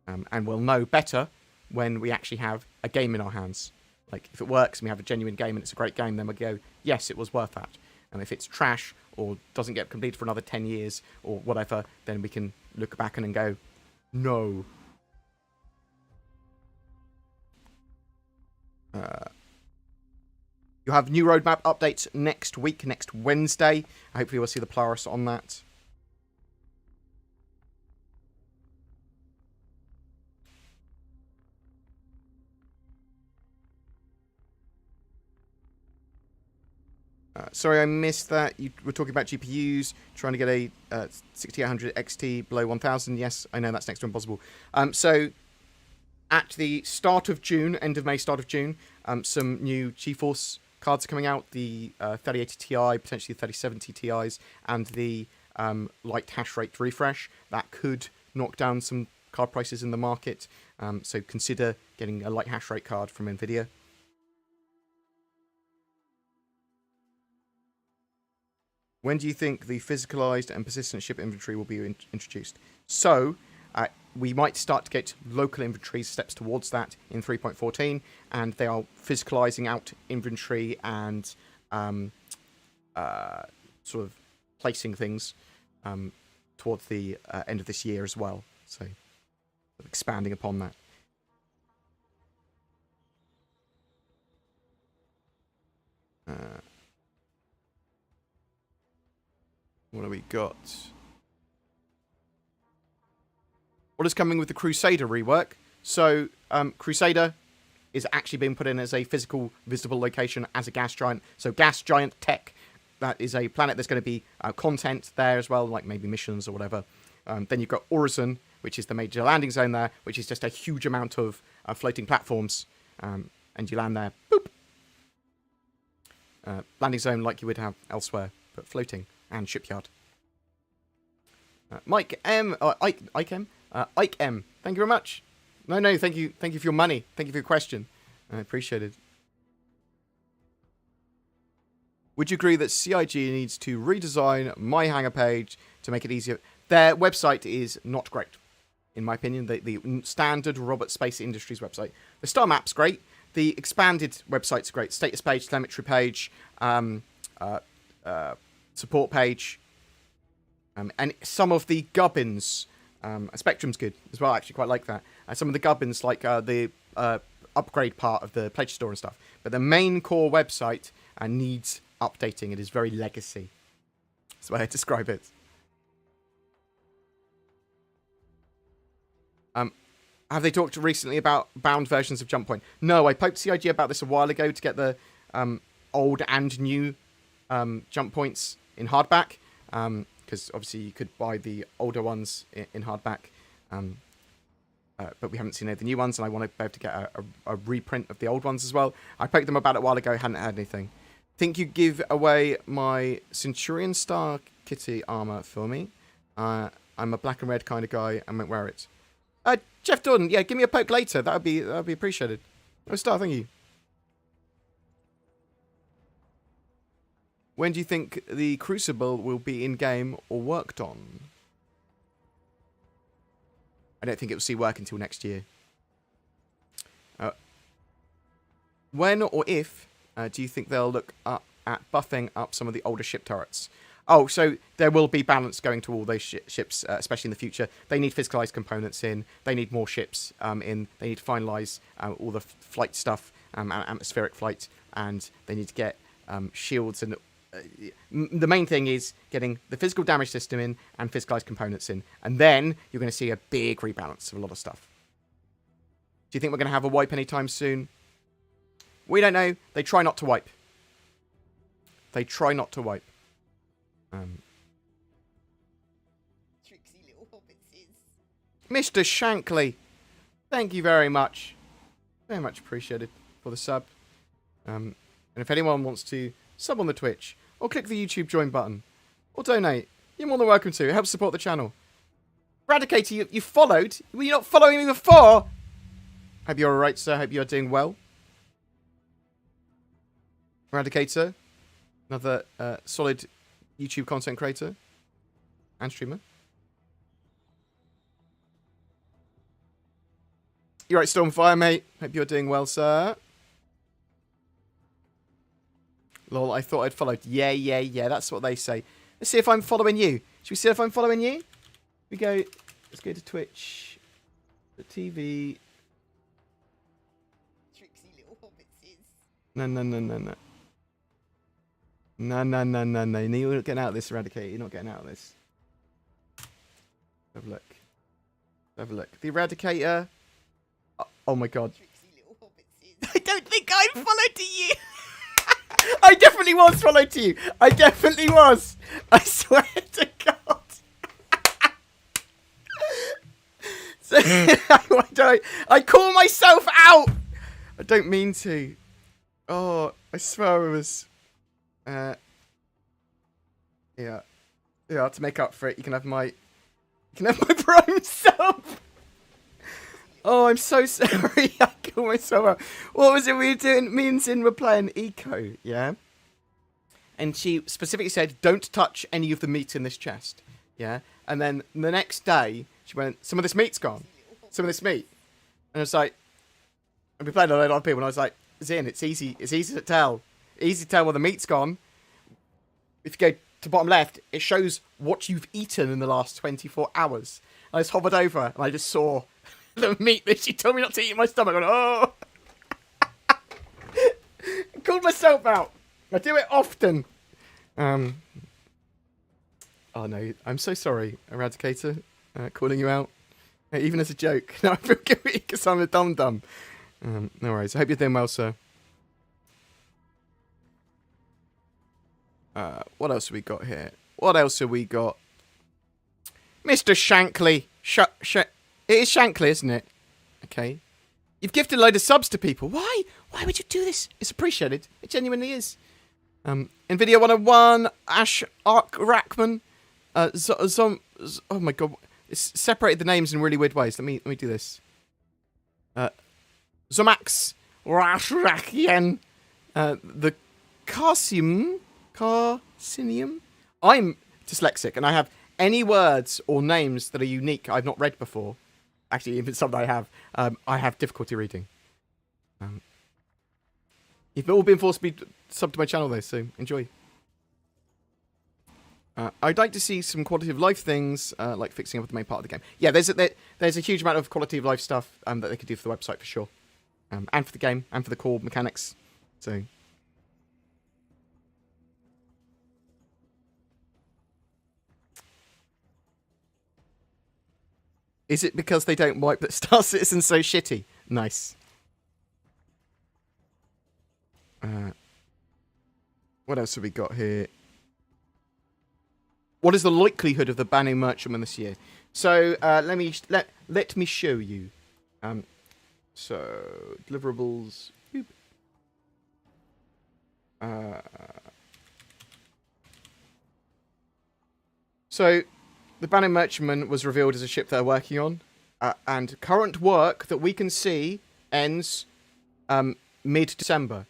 And we'll know better when we actually have a game in our hands. Like, if it works and we have a genuine game and it's a great game, then we'll go, yes, it was worth that. And if it's trash or doesn't get completed for another 10 years or whatever, then we can look back and go, no. You have new roadmap updates next week, next Wednesday. Hopefully we'll see the Polaris on that. Sorry, I missed that. You were talking about GPUs, trying to get a 6800 XT below 1000. Yes, I know that's next to impossible. So, at the start of June, end of May, start of June, some new GeForce cards are coming out. The 3080 Ti, potentially the 3070 Ti's, and the light hash rate refresh. That could knock down some card prices in the market. So, consider getting a light hash rate card from NVIDIA. When do you think the physicalized and persistent ship inventory will be introduced? So, we might start to get local inventory steps towards that in 3.14, and they are physicalizing out inventory and sort of placing things towards the end of this year as well. So, expanding upon that. What have we got? What is coming with the Crusader rework? So, Crusader is actually being put in as a physical, visible location as a gas giant. So, gas giant tech. That is a planet. There's going to be content there as well, like maybe missions or whatever. Then you've got Orison, which is the major landing zone there, which is just a huge amount of floating platforms. And you land there, boop. Landing zone like you would have elsewhere, but floating. And shipyard. Mike M. Ike M. Ike M. Thank you very much. No, thank you for your money. Thank you for your question. I appreciate it. Would you agree that CIG needs to redesign My Hangar page to make it easier? Their website is not great, in my opinion. The standard Robert Space Industries website. The star map's great. The expanded website's great. Status page, telemetry page, support page, and some of the gubbins. Spectrum's good as well. I actually quite like that. Some of the gubbins, like the upgrade part of the pledge store and stuff. But the main core website needs updating. It is very legacy. That's the way I describe it. Have they talked recently about bound versions of Jump Point? No, I poked CIG about this a while ago to get the old and new Jump Points in hardback, because obviously you could buy the older ones in hardback, but we haven't seen any of the new ones, and I want to be able to get a reprint of the old ones as well. I poked them about it a while ago, hadn't had anything. Think you give away my Centurion Star Kitty armor for me? I'm a black and red kind of guy, and won't wear it. Jeff Jordan, yeah, give me a poke later. That would be appreciated. Oh, Star, thank you. When do you think the Crucible will be in-game or worked on? I don't think it will see work until next year. When or if do you think they'll look at buffing up some of the older ship turrets? Oh, so there will be balance going to all those ships, especially in the future. They need physicalized components in. They need more ships in. They need to finalize all the flight stuff, atmospheric flight, and they need to get shields. And the main thing is getting the physical damage system in and physicalized components in. And then you're going to see a big rebalance of a lot of stuff. Do you think we're going to have a wipe anytime soon? We don't know. They try not to wipe. They try not to wipe. Tricksy little hobbitses. Mr. Shankly, thank you very much. Very much appreciated for the sub. And if anyone wants to sub on the Twitch, or click the YouTube join button, or donate, you're more than welcome to. It helps support the channel. Radicator, you followed? Were you not following me before? Hope you're alright, sir. Hope you're doing well. Radicator, another solid YouTube content creator and streamer. You're right, Stormfire, mate. Hope you're doing well, sir. Lol, I thought I'd followed. Yeah. That's what they say. Let's see if I'm following you. Should we see if I'm following you? Let's go to Twitch. The TV. Tricksy little hobbitses. No. No. You're not getting out of this, Eradicator. You're not getting out of this. Have a look. Have a look. The Eradicator. Oh my god. Tricksy little hobbitses. I don't think I followed to you. I definitely was followed to you. I definitely was. I swear to God. So, I call myself out. I don't mean to. Oh, I swear I was. Yeah. To make up for it, you can have my prime sub. Oh, I'm so sorry. I called myself out. What was it we were doing? Me and Zin were playing Eco, yeah? And she specifically said, don't touch any of the meat in this chest, yeah? And then the next day, she went, some of this meat's gone. Some of this meat. And I was like, and we played a lot of people, and I was like, Zin, it's easy to tell. Easy to tell where the meat's gone. If you go to bottom left, it shows what you've eaten in the last 24 hours. And I just hovered over, and I just saw the meat that she told me not to eat in my stomach. I went, oh! I called myself out. I do it often. Oh no, I'm so sorry, Eradicator, calling you out. Even as a joke. No, I feel guilty because I'm a dum-dum. No worries. I hope you're doing well, sir. What else have we got here? What else have we got? Mr. Shankly. It is Shankly, isn't it? Okay. You've gifted a load of subs to people. Why? Why would you do this? It's appreciated. It genuinely is. NVIDIA 101, Ash Ark Rackman, oh my god, it's separated the names in really weird ways. Let me do this. Zomax Rashrakien, the Carcinium. I'm dyslexic, and I have any words or names that are unique I've not read before. Actually, even some that I have difficulty reading. You've all been forced to be sub to my channel though, so enjoy. I'd like to see some quality of life things, like fixing up the main part of the game. Yeah, there's a huge amount of quality of life stuff that they could do for the website for sure, and for the game, and for the core mechanics. So, is it because they don't wipe that Star Citizen's so shitty? Nice. What else have we got here? What is the likelihood of the banning merchantman this year? So let me show you. So deliverables. So the banning merchantman was revealed as a ship they're working on, and current work that we can see ends mid-December.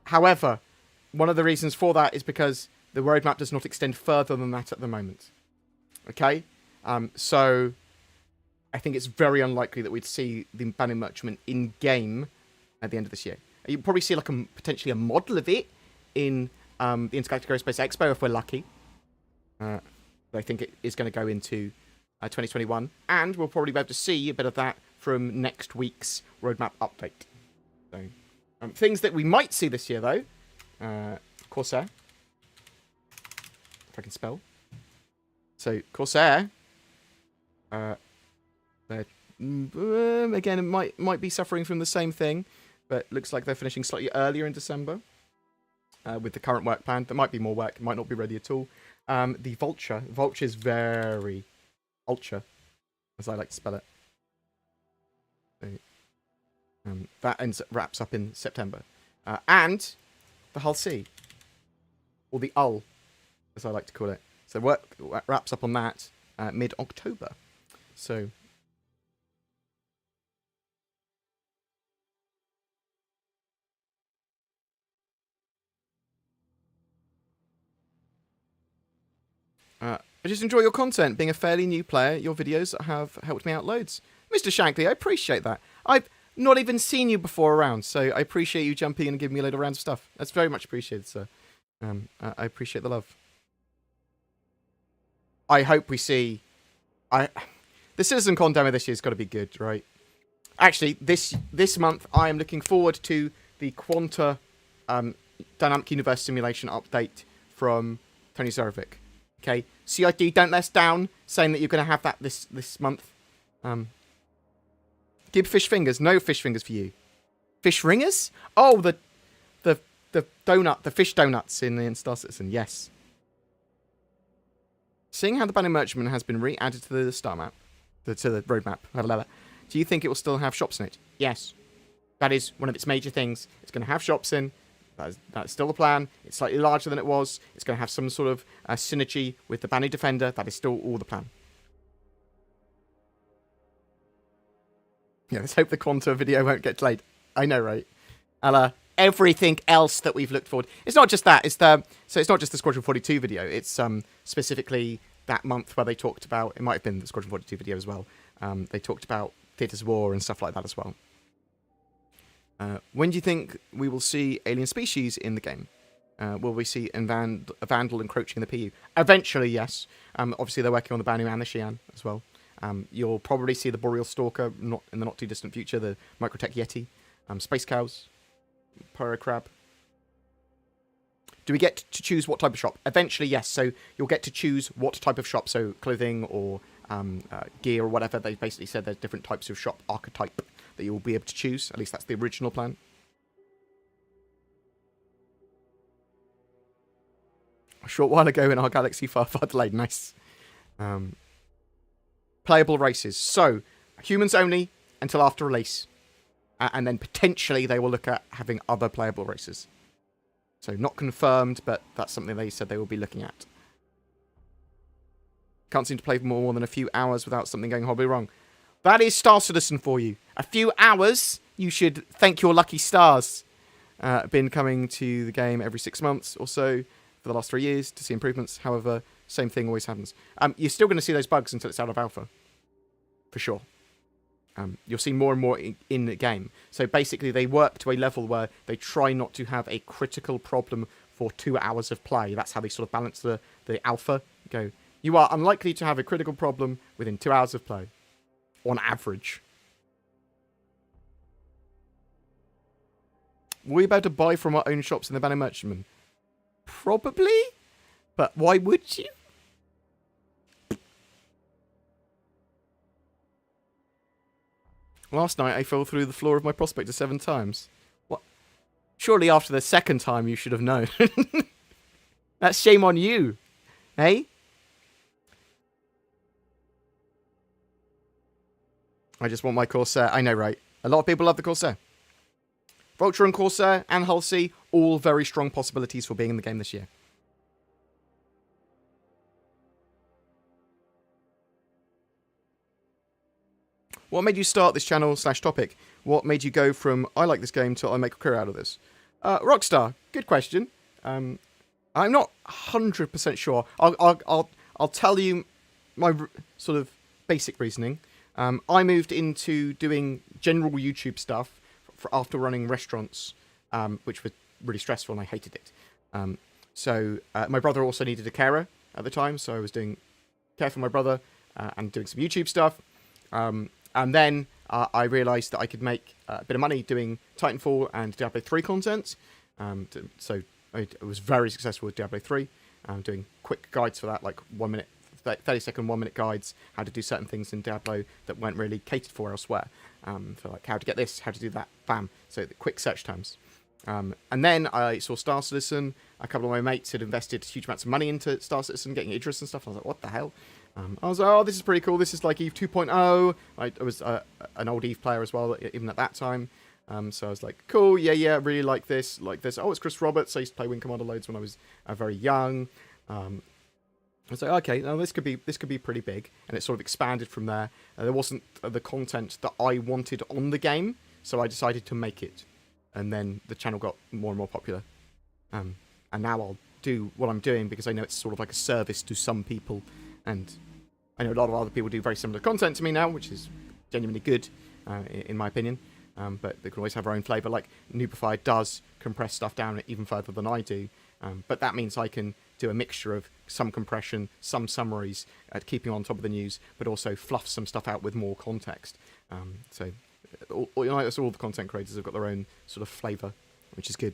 However, one of the reasons for that is because the roadmap does not extend further than that at the moment. Okay? So I think it's very unlikely that we'd see the banning merchantman in-game at the end of this year. You'll probably see like potentially a model of it in the Intergalactic Aerospace Expo if we're lucky. I think it is going to go into 2021. And we'll probably be able to see a bit of that from next week's roadmap update. So, things that we might see this year, though. Corsair. If I can spell. So, Corsair. Again, it might be suffering from the same thing. But looks like they're finishing slightly earlier in December. With the current work plan. There might be more work. It might not be ready at all. The Vulture. Vulture is very ultra, as I like to spell it. So, that wraps up in September. And the Hull C. Or the Ull, as I like to call it. So work wraps up on that mid-October. So... I just enjoy your content. Being a fairly new player, your videos have helped me out loads. Mr. Shankly, I appreciate that. I've not even seen you before around, so I appreciate you jumping in and giving me a load of rounds of stuff. That's very much appreciated, sir. I appreciate the love. I hope we see... The CitizenCon demo this year's got to be good, right? Actually, this month, I am looking forward to the Quanta Dynamic Universe Simulation update from Tony Zarovic. Okay, CID, don't let us down, saying that you're going to have that this month. Give fish fingers. No fish fingers for you. Fish ringers? Oh, the donut, the fish donuts in Star Citizen. Yes. Seeing how the Banner Merchantman has been re-added to the star map, to the roadmap, do you think it will still have shops in it? Yes. That is one of its major things. It's going to have shops in. That's still the plan. It's slightly larger than it was. It's going to have some sort of synergy with the Banner Defender. That is still all the plan. Yeah, let's hope the Quanta video won't get delayed. I know, right? Everything else that we've looked forward. It's not just that. So it's not just the Squadron 42 video. It's specifically that month where they talked about. It might have been the Squadron 42 video as well. They talked about Theatres of War and stuff like that as well. When do you think we will see alien species in the game? Will we see a Vandal encroaching in the PU? Eventually, yes. Obviously, they're working on the Banu and the Xi'an as well. You'll probably see the Boreal Stalker in the not too distant future, the Microtech Yeti, Space Cows, Pyro Crab. Do we get to choose what type of shop? Eventually, yes. So you'll get to choose what type of shop, so clothing or gear or whatever. They basically said there's different types of shop archetype that you'll be able to choose. At least that's the original plan. A short while ago in our galaxy, far delayed. Nice. Playable races. So, humans only until after release. And then potentially they will look at having other playable races. So, not confirmed, but that's something they said they will be looking at. Can't seem to play more than a few hours without something going horribly wrong. That is Star Citizen for you. A few hours, you should thank your lucky stars. Been coming to the game every 6 months or so for the last 3 years to see improvements. However, same thing always happens. You're still going to see those bugs until it's out of alpha. For sure. You'll see more and more in the game. So basically, they work to a level where they try not to have a critical problem for 2 hours of play. That's how they sort of balance the alpha. You are unlikely to have a critical problem within 2 hours of play. On average. Were we about to buy from our own shops in the Banner Merchantman? Probably. But why would you? Last night I fell through the floor of my prospector 7 times. What? Surely after the second time you should have known. That's shame on you. Hey? I just want my Corsair. I know, right? A lot of people love the Corsair. Vulture and Corsair and Halsey, all very strong possibilities for being in the game this year. What made you start this channel / topic? What made you go from, I like this game, to I make a career out of this? Rockstar, good question. I'm not 100% sure. I'll tell you my sort of basic reasoning. I moved into doing general YouTube stuff after running restaurants, which was really stressful and I hated it. So my brother also needed a carer at the time, so I was doing care for my brother and doing some YouTube stuff. And then I realised that I could make a bit of money doing Titanfall and Diablo 3 content. So I was very successful with Diablo 3, doing quick guides for that, like 1 minute, 30-second, 1 minute guides, how to do certain things in Diablo that weren't really catered for elsewhere. For like how to get this, how to do that, bam. So the quick search terms. And then I saw Star Citizen. A couple of my mates had invested huge amounts of money into Star Citizen, getting Idris and stuff. I was like, what the hell? I was like, oh, this is pretty cool. This is like EVE 2.0. I was an old EVE player as well, even at that time. So I was like, cool, yeah, really like this. Oh, it's Chris Roberts. I used to play Wing Commander loads when I was very young. I was like, okay, now this could be pretty big, and it sort of expanded from there. There wasn't the content that I wanted on the game, so I decided to make it, and then the channel got more and more popular. And now I'll do what I'm doing because I know it's sort of like a service to some people, and I know a lot of other people do very similar content to me now, which is genuinely good, in my opinion. But they can always have their own flavour. Like Noobify does compress stuff down even further than I do, but that means I can do a mixture of some compression, some summaries, keeping on top of the news, but also fluff some stuff out with more context. So all the content creators have got their own sort of flavour, which is good.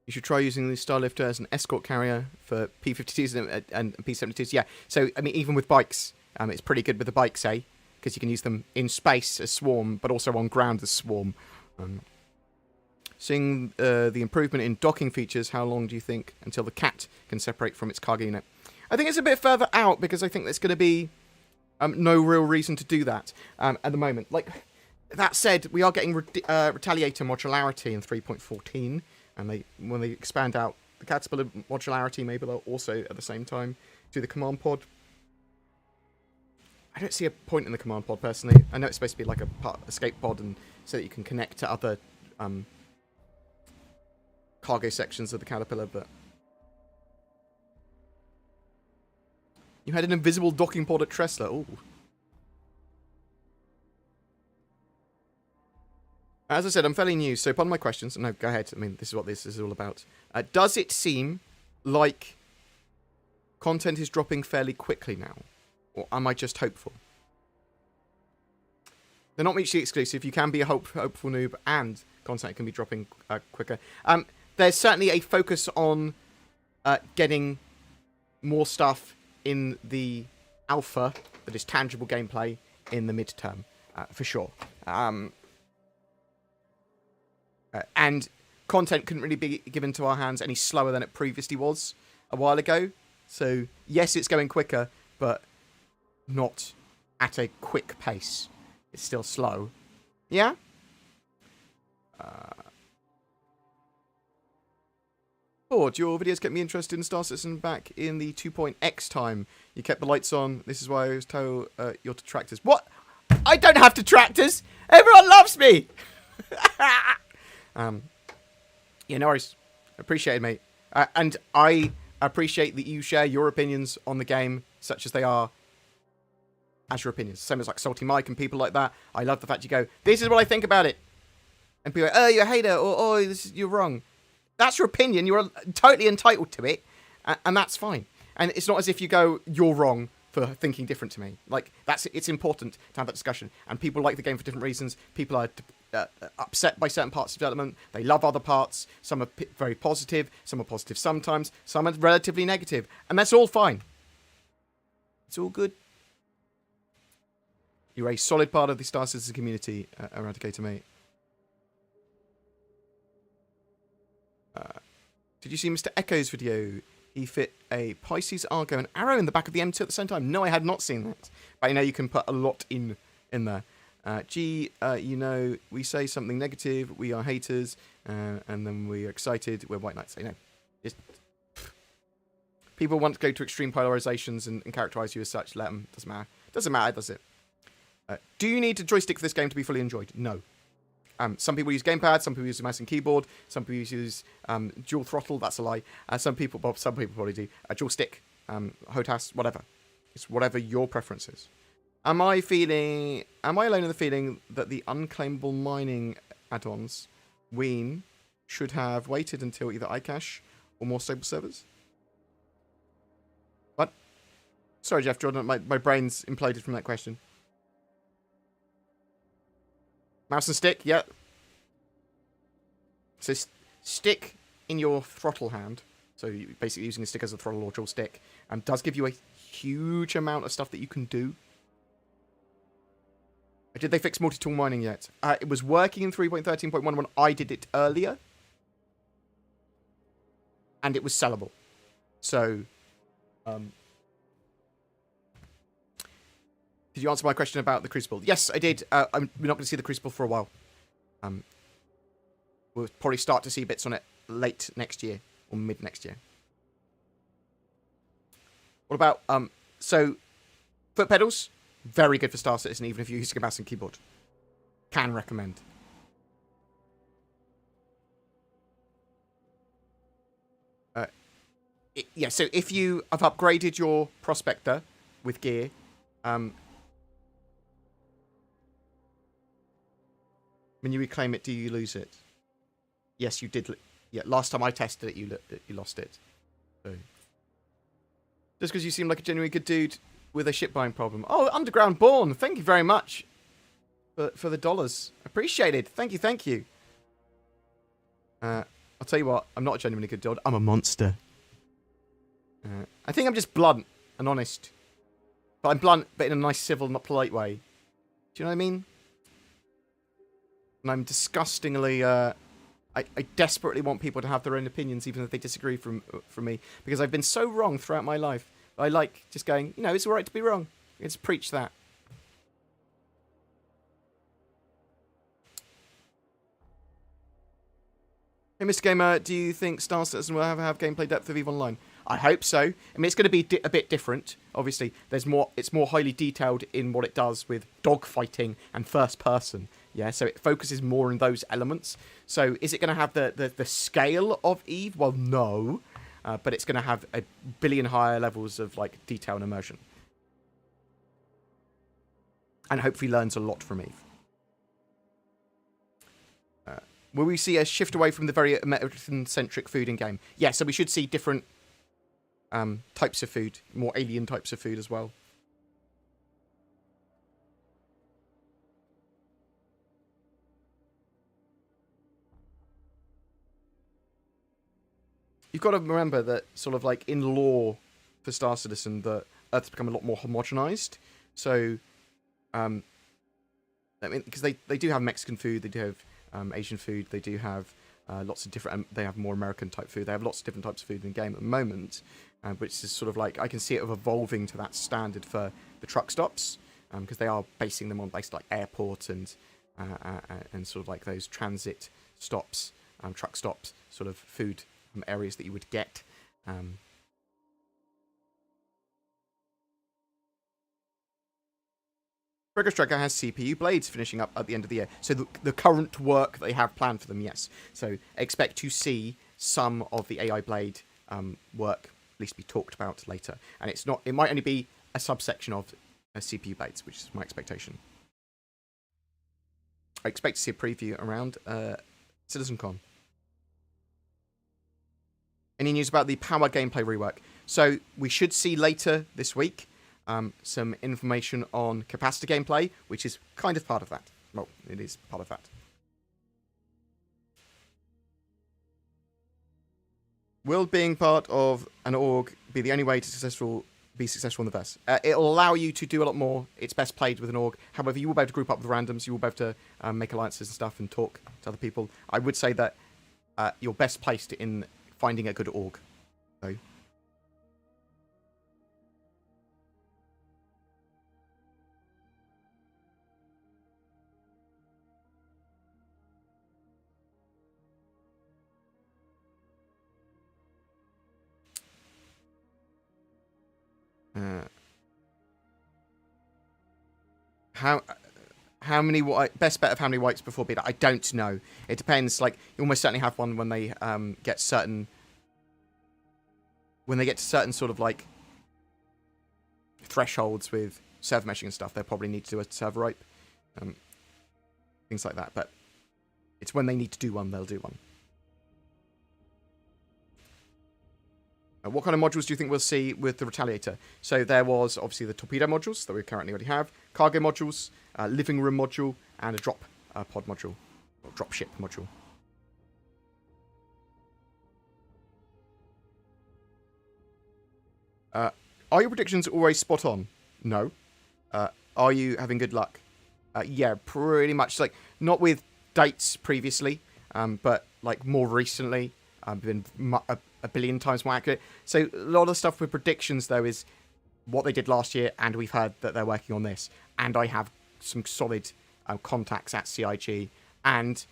You should try using the Starlifter as an escort carrier for P-52s and P-72s. Yeah, so, I mean, even with bikes, it's pretty good with the bikes, eh? Because you can use them in space as Swarm, but also on ground as Swarm. Seeing the improvement in docking features, how long do you think until the cat can separate from its cargo unit? I think it's a bit further out, because I think there's going to be no real reason to do that at the moment. Like, that said, we are getting Retaliator modularity in 3.14. And when they expand out the Caterpillar modularity, maybe they'll also, at the same time, do the command pod. I don't see a point in the command pod, personally. I know it's supposed to be like a escape pod, and so that you can connect to other cargo sections of the Caterpillar, but... You had an invisible docking pod at Tressler. Ooh. As I said, I'm fairly new, so pardon my questions. No, go ahead. I mean, this is what this is all about. Does it seem like content is dropping fairly quickly now? Or am I just hopeful? They're not mutually exclusive. You can be a hopeful noob and content can be dropping quicker. There's certainly a focus on getting more stuff in the alpha that is tangible gameplay in the midterm, for sure. And content couldn't really be given to our hands any slower than it previously was a while ago. So, yes, it's going quicker, but not at a quick pace. It's still slow. Yeah? Bored, your videos kept me interested in Star Citizen back in the 2.x time. You kept the lights on. This is why I was told your detractors. What? I don't have detractors! Everyone loves me! Yeah, no worries. Appreciate it, mate. And I appreciate that you share your opinions on the game, such as they are, as your opinions. Same as like Salty Mike and people like that. I love the fact you go, this is what I think about it. And people go, oh, you're a hater, or oh, you're wrong. That's your opinion. You're totally entitled to it, and that's fine. And it's not as if you go, you're wrong for thinking different to me. Like, it's important to have that discussion. And people like the game for different reasons. People are upset by certain parts of development. They love other parts. Some are very positive. Some are positive sometimes. Some are relatively negative. And that's all fine. It's all good. You're a solid part of the Star Citizen community, Eradicator, mate. Did you see Mr. Echo's video? He fit a Pisces, Argo, and Arrow in the back of the M2 at the same time. No, I had not seen that. But you know, you can put a lot in there. You know, we say something negative, we are haters, and then we are excited, we're white knights. You know, just people want to go to extreme polarizations and characterize you as such. Let them. Doesn't matter. Doesn't matter, does it? Do you need a joystick for this game to be fully enjoyed? No. Some people use gamepad, some people use a mouse and keyboard, some people use dual throttle. That's a lie. Some people probably do a dual stick, HOTAS, whatever. It's whatever your preference is. Am I alone in the feeling that the unclaimable mining add-ons, Ween, should have waited until either iCache or more stable servers? What? Sorry, Jeff Jordan, my brain's imploded from that question. Mouse and stick, yeah. So stick in your throttle hand, so you're basically using a stick as a throttle or dual stick, does give you a huge amount of stuff that you can do. Did they fix multi-tool mining yet? It was working in 3.13.1 when I did it earlier. And it was sellable. So, did you answer my question about the Crucible? Yes, I did. We're not going to see the Crucible for a while. We'll probably start to see bits on it late next year or mid next year. What about so foot pedals? Very good for Star Citizen, even if you're using a mouse and keyboard. Can recommend. Yeah, so if you have upgraded your Prospector with gear, when you reclaim it, do you lose it? Yes, you did. Yeah, last time I tested it, you lost it. So, just because you seem like a genuinely good dude with a ship buying problem. Oh, Underground Born, thank you very much. for the dollars. Appreciated. Thank you, thank you. I'll tell you what, I'm not a genuinely good dog. I'm a monster. I think I'm just blunt and honest. But I'm blunt, but in a nice, civil, not polite way. Do you know what I mean? And I'm disgustingly... I desperately want people to have their own opinions, even if they disagree from me. Because I've been so wrong throughout my life. I like just going, you know, it's alright to be wrong. Let's preach that. Hey, Mr. Gamer, do you think Star Citizen will have gameplay depth of EVE Online? I hope so. I mean, it's going to be a bit different. Obviously, it's more highly detailed in what it does with dogfighting and first person. Yeah, so it focuses more on those elements. So is it going to have the scale of EVE? Well, no. But it's going to have a billion higher levels of like detail and immersion. And hopefully learns a lot from EVE. Will we see a shift away from the very American-centric food in game? Yeah, so we should see different types of food, more alien types of food as well. You've got to remember that sort of like in lore for Star Citizen, the Earth's become a lot more homogenized. So, I mean, because they do have Mexican food, they do have Asian food, they do have lots of different, they have more American type food, they have lots of different types of food in the game at the moment, which is sort of like, I can see it evolving to that standard for the truck stops, because they are basing them on places like airport and sort of like those transit stops, truck stops, sort of food areas that you would get. Progress Tracker has CPU blades finishing up at the end of the year. So the current work they have planned for them, yes. So expect to see some of the AI blade work at least be talked about later. And it's not. It might only be a subsection of CPU blades, which is my expectation. I expect to see a preview around CitizenCon. Any news about the power gameplay rework? So we should see later this week some information on capacitor gameplay, which is kind of part of that. Well, it is part of that. Will being part of an org be the only way to be successful in the verse? It'll allow you to do a lot more. It's best played with an org. However, you will be able to group up with randoms. You will be able to make alliances and stuff and talk to other people. I would say that you're best placed in finding a good org, though. How many best bet of how many whites before beta? I don't know. It depends. Like you almost certainly have one when they get to certain sort of like thresholds with server meshing and stuff. They'll probably need to do a server wipe, things like that. But it's when they need to do one, they'll do one. What kind of modules do you think we'll see with the Retaliator? So there was obviously the torpedo modules that we currently already have, cargo modules, living room module, and a drop pod module, or drop ship module. Are your predictions always spot on? No. Are you having good luck? Yeah, pretty much. Like not with dates previously, but like more recently, been a billion times more accurate. So a lot of stuff with predictions, though, is what they did last year, and we've heard that they're working on this. And I have some solid contacts at CIG, and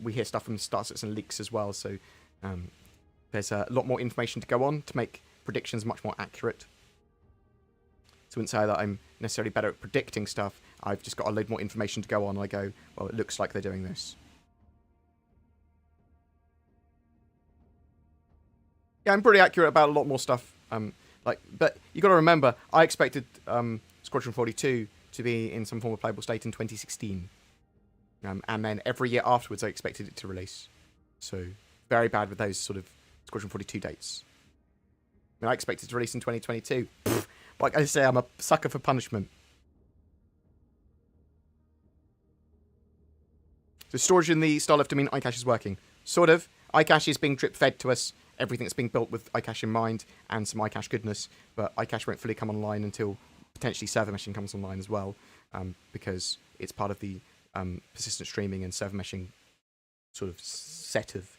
we hear stuff from Star Citizen leaks as well. So there's a lot more information to go on to make predictions much more accurate. So I wouldn't say that I'm necessarily better at predicting stuff. I've just got a load more information to go on. I go, well, it looks like they're doing this. Yeah, I'm pretty accurate about a lot more stuff. But you got to remember, I expected Squadron 42 to be in some form of playable state in 2016, and then every year afterwards, I expected it to release. So very bad with those sort of Squadron 42 dates. I mean, I expected to release in 2022. Like I say, I'm a sucker for punishment. So storage in the Starlift domain iCache is working. Sort of. iCache is being drip fed to us. Everything that's being built with iCache in mind and some iCache goodness. But iCache won't fully come online until potentially server meshing comes online as well, because it's part of the persistent streaming and server meshing sort of set of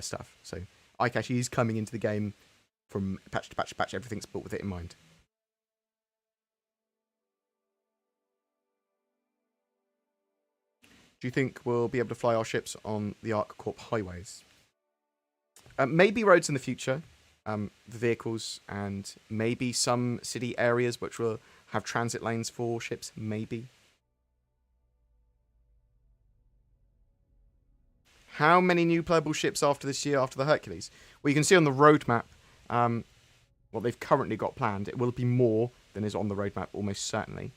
stuff. So iCache is coming into the game from patch to patch to patch. Everything's built with it in mind. Do you think we'll be able to fly our ships on the ArcCorp highways? Maybe roads in the future, the vehicles, and maybe some city areas which will have transit lanes for ships, maybe. How many new playable ships after this year, after the Hercules? Well, you can see on the roadmap what they've currently got planned. It will be more than is on the roadmap, almost certainly.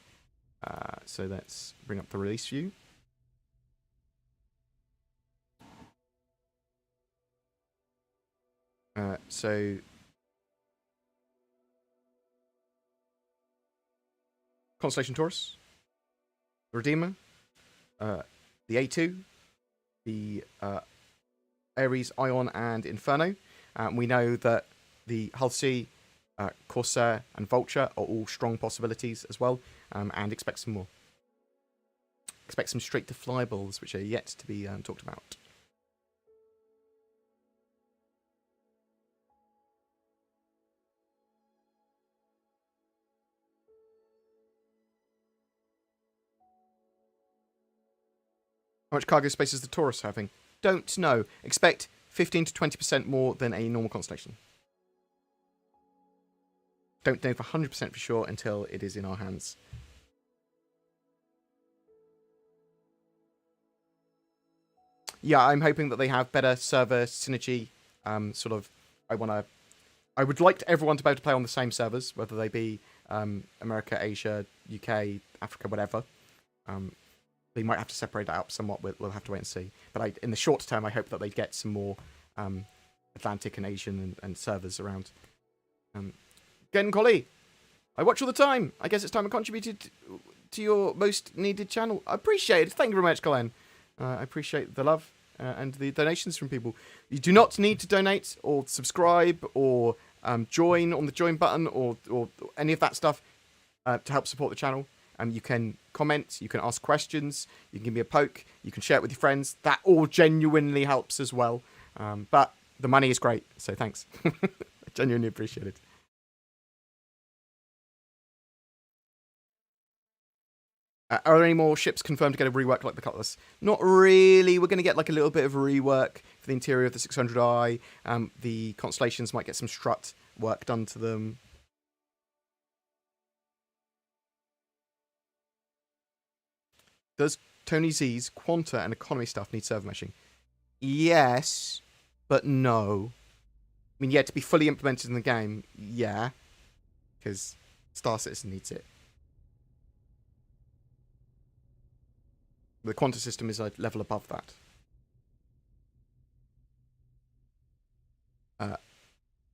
So let's bring up the release view. So Constellation Taurus, Redeemer, the A2, the Ares, Ion, and Inferno. We know that the Hull C, Corsair, and Vulture are all strong possibilities as well, and expect some more. Expect some straight-to-flyballs, which are yet to be talked about. How much cargo space is the Taurus having? Don't know. Expect 15 to 20% more than a normal Constellation. Don't know for 100% for sure until it is in our hands. Yeah, I'm hoping that they have better server synergy. I would like everyone to be able to play on the same servers, whether they be America, Asia, UK, Africa, whatever. They might have to separate that up somewhat. We'll have to wait and see. But in the short term, I hope that they get some more Atlantic and Asian and servers around. Gen Collie, I watch all the time. I guess it's time I contributed to your most needed channel. I appreciate it. Thank you very much, Colin. I appreciate the love and the donations from people. You do not need to donate or subscribe or join on the join button or any of that stuff to help support the channel. You can comment, you can ask questions, you can give me a poke, you can share it with your friends. That all genuinely helps as well. But the money is great, so thanks. I genuinely appreciate it. Are there any more ships confirmed to get a rework like the Cutlass? Not really. We're going to get like a little bit of a rework for the interior of the 600i. The Constellations might get some strut work done to them. Does Tony Z's Quanta and economy stuff need server meshing? Yes, but no. I mean, yeah, to be fully implemented in the game, yeah. Because Star Citizen needs it. The Quanta system is a level above that.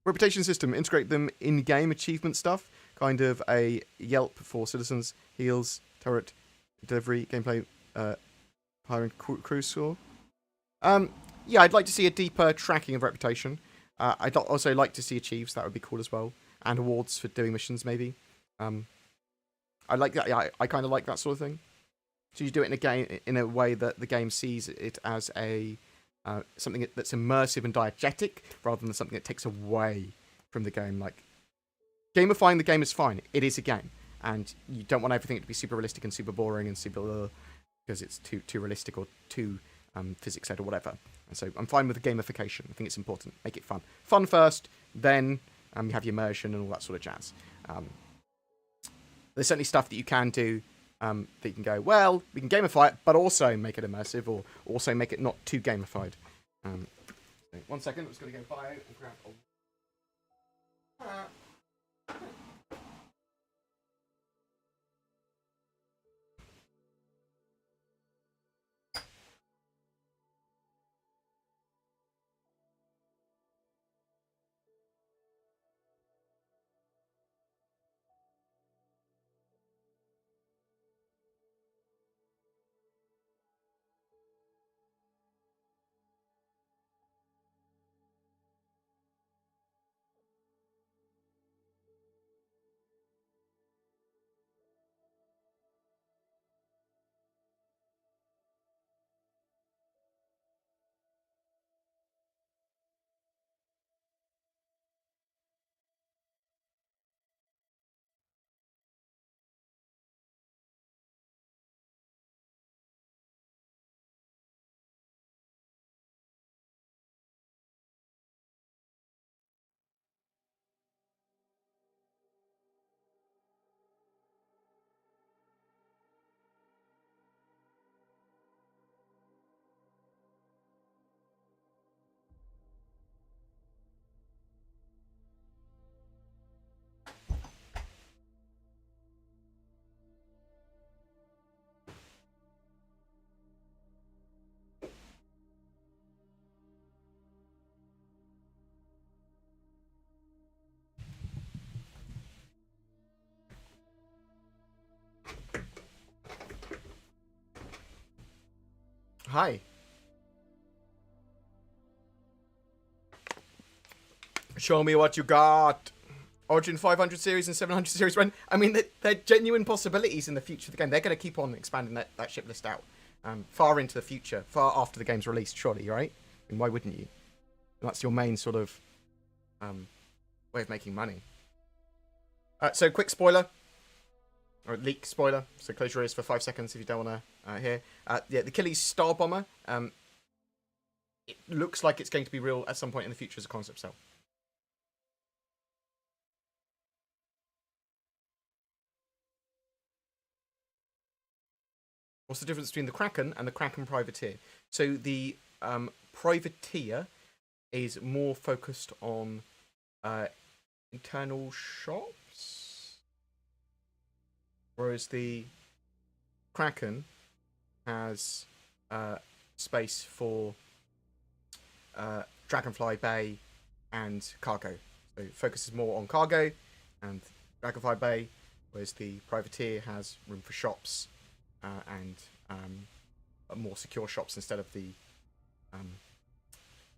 Reputation system, integrate them in-game achievement stuff. Kind of a Yelp for citizens, heals, turret, delivery, gameplay, hiring crew score. Yeah, I'd like to see a deeper tracking of reputation. I'd also like to see achieves. That would be cool as well. And awards for doing missions, maybe. I like that. Yeah, I kind of like that sort of thing. So you do it in a game in a way that the game sees it as a something that's immersive and diegetic, rather than something that takes away from the game. Like gamifying the game is fine. It is a game, and you don't want everything to be super realistic and super boring and super because it's too realistic or too physics led or whatever. And so I'm fine with the gamification. I think it's important. Make it fun. Fun first, then you have your immersion and all that sort of jazz. There's certainly stuff that you can do that you can go, well, we can gamify it, but also make it immersive, or also make it not too gamified. So 1 second, I'm just going to go bio and grab Hi. Show me what you got. Origin 500 series and 700 series run. I mean, they're genuine possibilities in the future of the game. They're going to keep on expanding that ship list out far into the future, far after the game's released, surely, right? I mean, why wouldn't you? That's your main sort of way of making money. So, quick spoiler. Or leak spoiler. So, close your ears for 5 seconds if you don't want to hear. Yeah, the Achilles Star Bomber. It looks like it's going to be real at some point in the future as a concept cell. What's the difference between the Kraken and the Kraken Privateer? So the Privateer is more focused on internal shops, whereas the Kraken has space for Dragonfly Bay and cargo. So it focuses more on cargo and Dragonfly Bay, whereas the Privateer has room for shops and more secure shops instead of the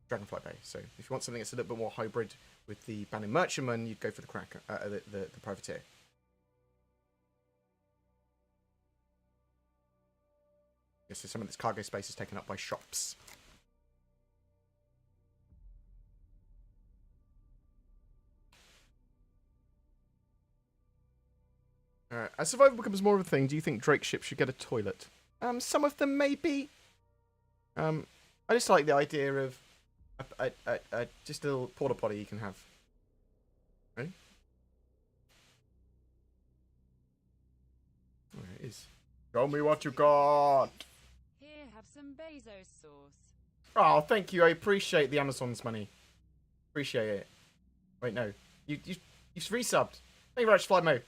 Dragonfly Bay. So if you want something that's a little bit more hybrid with the Banning Merchantman, you'd go for the Kraken, the Privateer. Yes, so some of this cargo space is taken up by shops. As survival becomes more of a thing, do you think Drake's ship should get a toilet? Some of them maybe. I just like the idea of just a little porta potty you can have. Ready? Oh, it is. Show me what you got. Here, have some Bezos sauce. Oh, thank you. I appreciate the Amazon's money. Appreciate it. Wait, no. You've resubbed. Thank you very much, Fly Mo.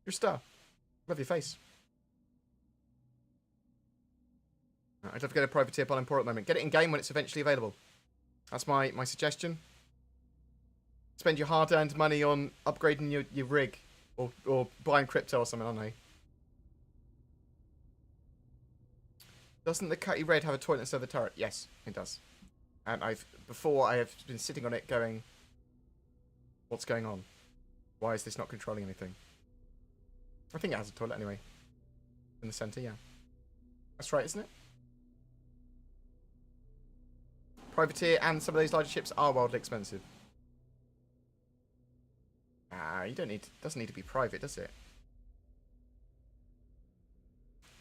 You're a star. Love your face. I'd love to get a Privateer while I'm poor at the moment. Get it in game when it's eventually available. That's my suggestion. Spend your hard-earned money on upgrading your rig or buying crypto or something, I don't know. Doesn't the Cutty Red have a toilet instead of the turret? Yes, it does. And I have been sitting on it going, what's going on? Why is this not controlling anything? I think it has a toilet anyway. In the centre, yeah. That's right, isn't it? Privateer and some of those larger ships are wildly expensive. You don't need. Doesn't need to be private, does it?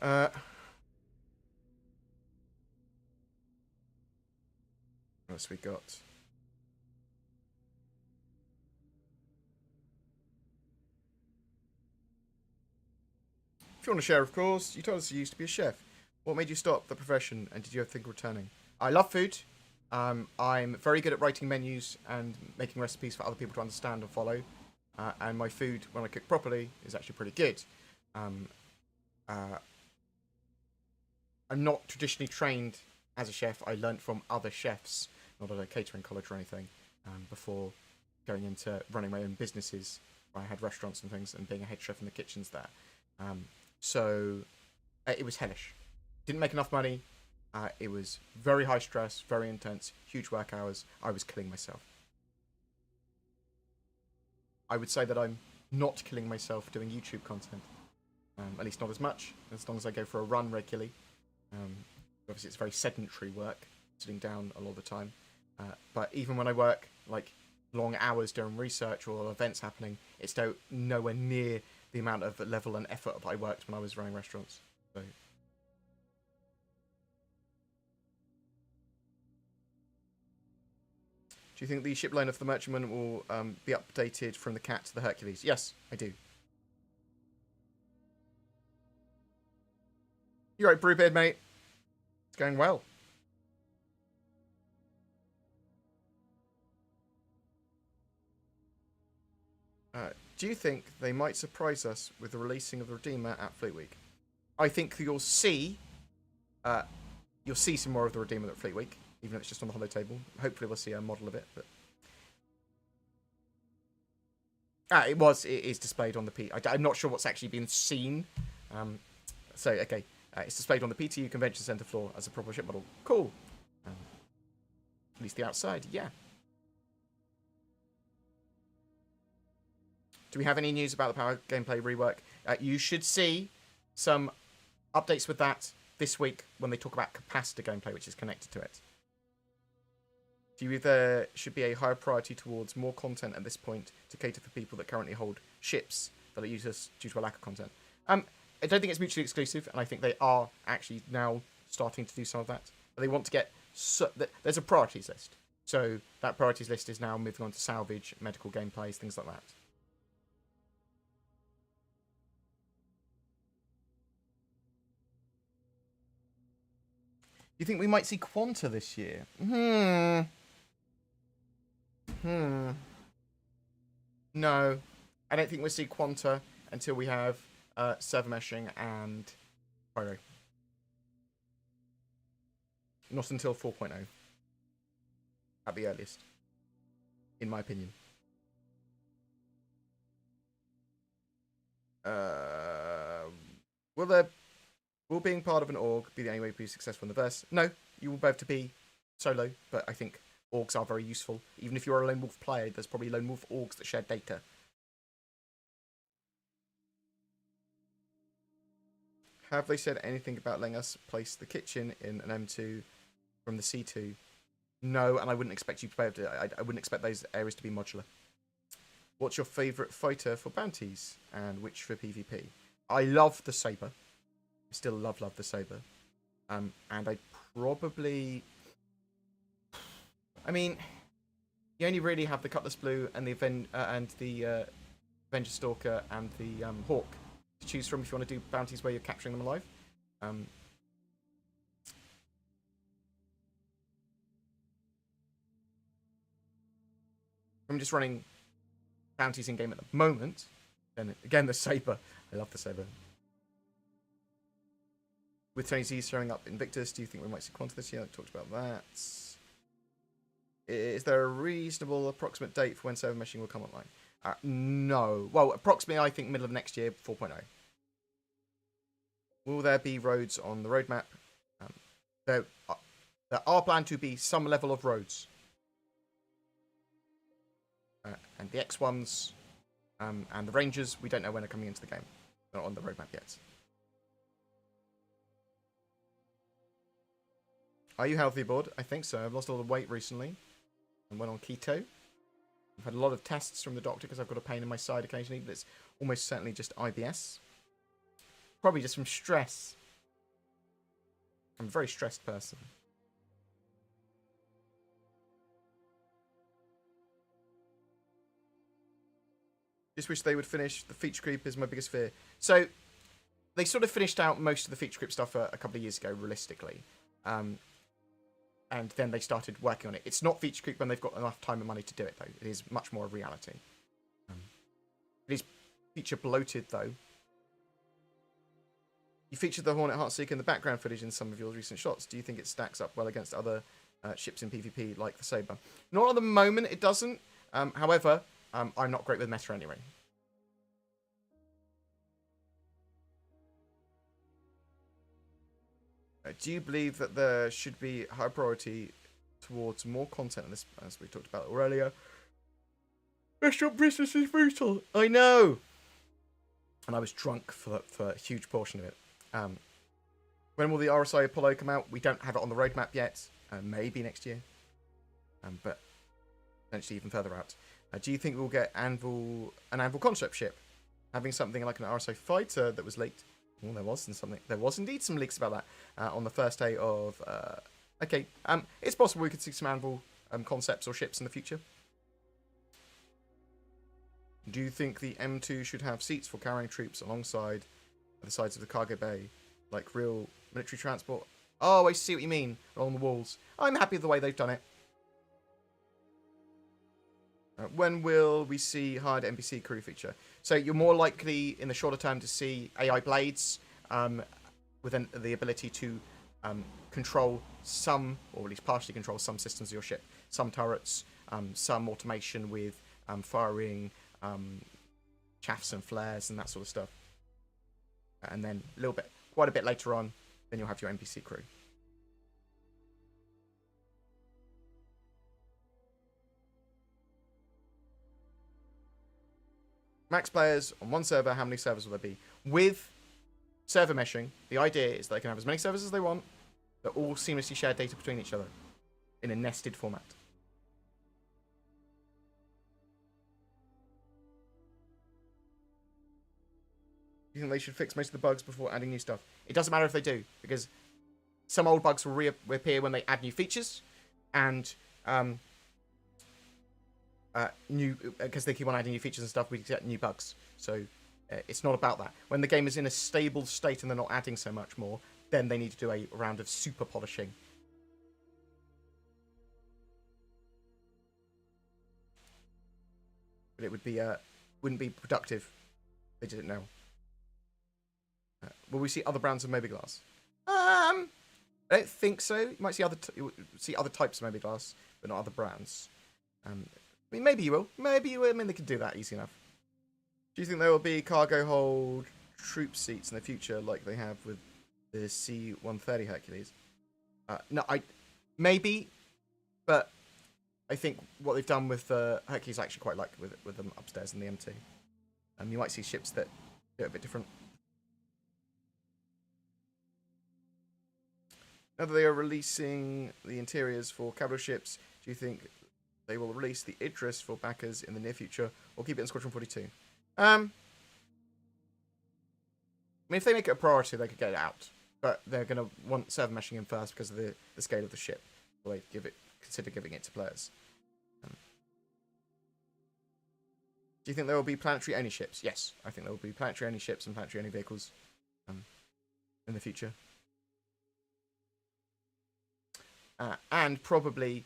What else we got? If you want to share, of course. You told us you used to be a chef. What made you stop the profession, and did you ever think of returning? I love food. I'm very good at writing menus and making recipes for other people to understand and follow. And my food, when I cook properly, is actually pretty good. I'm not traditionally trained as a chef. I learnt from other chefs, not at a catering college or anything, before going into running my own businesses where I had restaurants and things and being a head chef in the kitchens there. So it was hellish. Didn't make enough money. It was very high stress, very intense, huge work hours. I was killing myself. I would say that I'm not killing myself doing YouTube content. At least not as much, as long as I go for a run regularly. Obviously, it's very sedentary work, sitting down a lot of the time. But even when I work like long hours during research or events happening, it's still nowhere near the amount of level and effort that I worked when I was running restaurants. So. Do you think the ship line of the Merchantman will be updated from the Cat to the Hercules? Yes, I do. You're right, Brewbeard, mate. It's going well. Do you think they might surprise us with the releasing of the Redeemer at Fleet Week? I think you'll see some more of the Redeemer at Fleet Week, even if it's just on the hollow table. Hopefully we'll see a model of it. But it is displayed on the P. I'm not sure what's actually been seen. So, okay. It's displayed on the PTU Convention Center floor as a proper ship model. Cool. At least the outside, yeah. Do we have any news about the power gameplay rework? You should see some updates with that this week when they talk about capacitor gameplay, which is connected to it. Do you there should be a higher priority towards more content at this point to cater for people that currently hold ships that are useless due to a lack of content? I don't think it's mutually exclusive, and I think they are actually now starting to do some of that. But they want to get... there's a priorities list. So that priorities list is now moving on to salvage, medical gameplays, things like that. You think we might see Quanta this year? No. I don't think we'll see Quanta until we have server meshing and Pyro. Not until 4.0. At the earliest. In my opinion. Will being part of an org be the only way to be successful in the verse? No, you will both to be solo, but I think orgs are very useful. Even if you're a lone wolf player, there's probably lone wolf orgs that share data. Have they said anything about letting us place the kitchen in an M2 from the C2? No, and I wouldn't expect you to be able to. I wouldn't expect those areas to be modular. What's your favourite fighter for bounties, and which for PvP? I love the Sabre. I still love the Sabre. And I probably... I mean, you only really have the Cutlass Blue and the Avenger Stalker and the Hawk to choose from if you want to do bounties where you're capturing them alive. I'm just running bounties in game at the moment. Then again, the Sabre. I love the Sabre. With Tony Z showing up Invictus, do you think we might see Quanta this year? I talked about that. Is there a reasonable approximate date for when server meshing will come online? No. Well, approximately, I think, middle of next year, 4.0. Will there be roads on the roadmap? There are planned to be some level of roads. And the X1s and the Rangers, we don't know when they're coming into the game. They're not on the roadmap yet. Are you healthy, Bored? I think so. I've lost a lot of weight recently and went on keto. I've had a lot of tests from the doctor because I've got a pain in my side occasionally, but it's almost certainly just IBS. Probably just from stress. I'm a very stressed person. Just wish they would finish. The feature creep is my biggest fear. So, they sort of finished out most of the feature creep stuff a couple of years ago, realistically. And then they started working on it. It's not feature creep when they've got enough time and money to do it, though. It is much more a reality. It is feature bloated, though. You featured the Hornet Heartseeker in the background footage in some of your recent shots. Do you think it stacks up well against other ships in PvP, like the Sabre? Not at the moment, it doesn't. However, I'm not great with meta anyway. Do you believe that there should be high priority towards more content in this, as we talked about earlier? Restaurant business is brutal. I know. And I was drunk for a huge portion of it. When will the RSI Apollo come out? We don't have it on the roadmap yet. Maybe next year. But potentially even further out. Do you think we'll get an Anvil concept ship? Having something like an RSI fighter that was leaked. Well, there was indeed some leaks about that on the first day of... okay, it's possible we could see some Anvil concepts or ships in the future. Do you think the M2 should have seats for carrying troops alongside the sides of the cargo bay, like real military transport? Oh, I see what you mean, along the walls. I'm happy with the way they've done it. When will we see hired NPC crew feature? So you're more likely in the shorter term to see AI blades with the ability to control some, or at least partially control some systems of your ship. Some turrets, some automation with firing chaffs and flares and that sort of stuff. And then quite a bit later on, then you'll have your NPC crew. Max players on one server, how many servers will there be? With server meshing, the idea is they can have as many servers as they want, that all seamlessly share data between each other in a nested format. Do you think they should fix most of the bugs before adding new stuff? It doesn't matter if they do, because some old bugs will reappear when they add new features, and because they keep on adding new features and stuff, we get new bugs. So it's not about that. When the game is in a stable state and they're not adding so much more, then they need to do a round of super polishing. But it would be wouldn't be productive if they did it now. Will we see other brands of mobiGlass? I don't think so. You might see other types of mobiGlass, but not other brands. I mean, maybe you will. Maybe you will. I mean, they could do that easy enough. Do you think there will be cargo hold troop seats in the future, like they have with the C-130 Hercules? No, maybe, but I think what they've done with Hercules I actually quite like with them upstairs in the M2. You might see ships that do it a bit different. Now that they are releasing the interiors for capital ships, do you think they will release the Idris for backers in the near future, or keep it in Squadron 42? I mean, if they make it a priority, they could get it out. But they're going to want server meshing in first because of the scale of the ship. Will they consider giving it to players? Do you think there will be planetary-only ships? Yes, I think there will be planetary-only ships and planetary-only vehicles in the future. And probably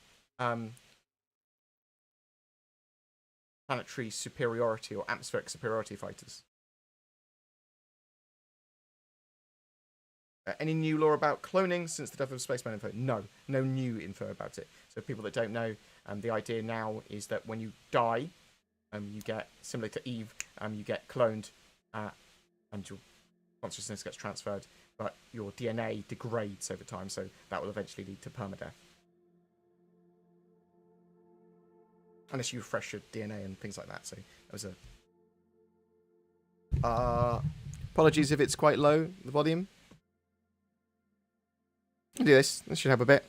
planetary superiority or atmospheric superiority fighters. Any new lore about cloning since the death of Spaceman info? No new info about it. So people that don't know, the idea now is that when you die, you get, similar to Eve, you get cloned, and your consciousness gets transferred, but your DNA degrades over time, so that will eventually lead to permadeath. Unless you refresh your DNA and things like that. So that was a... apologies if it's quite low, the volume. I'll do this. This should have a bit.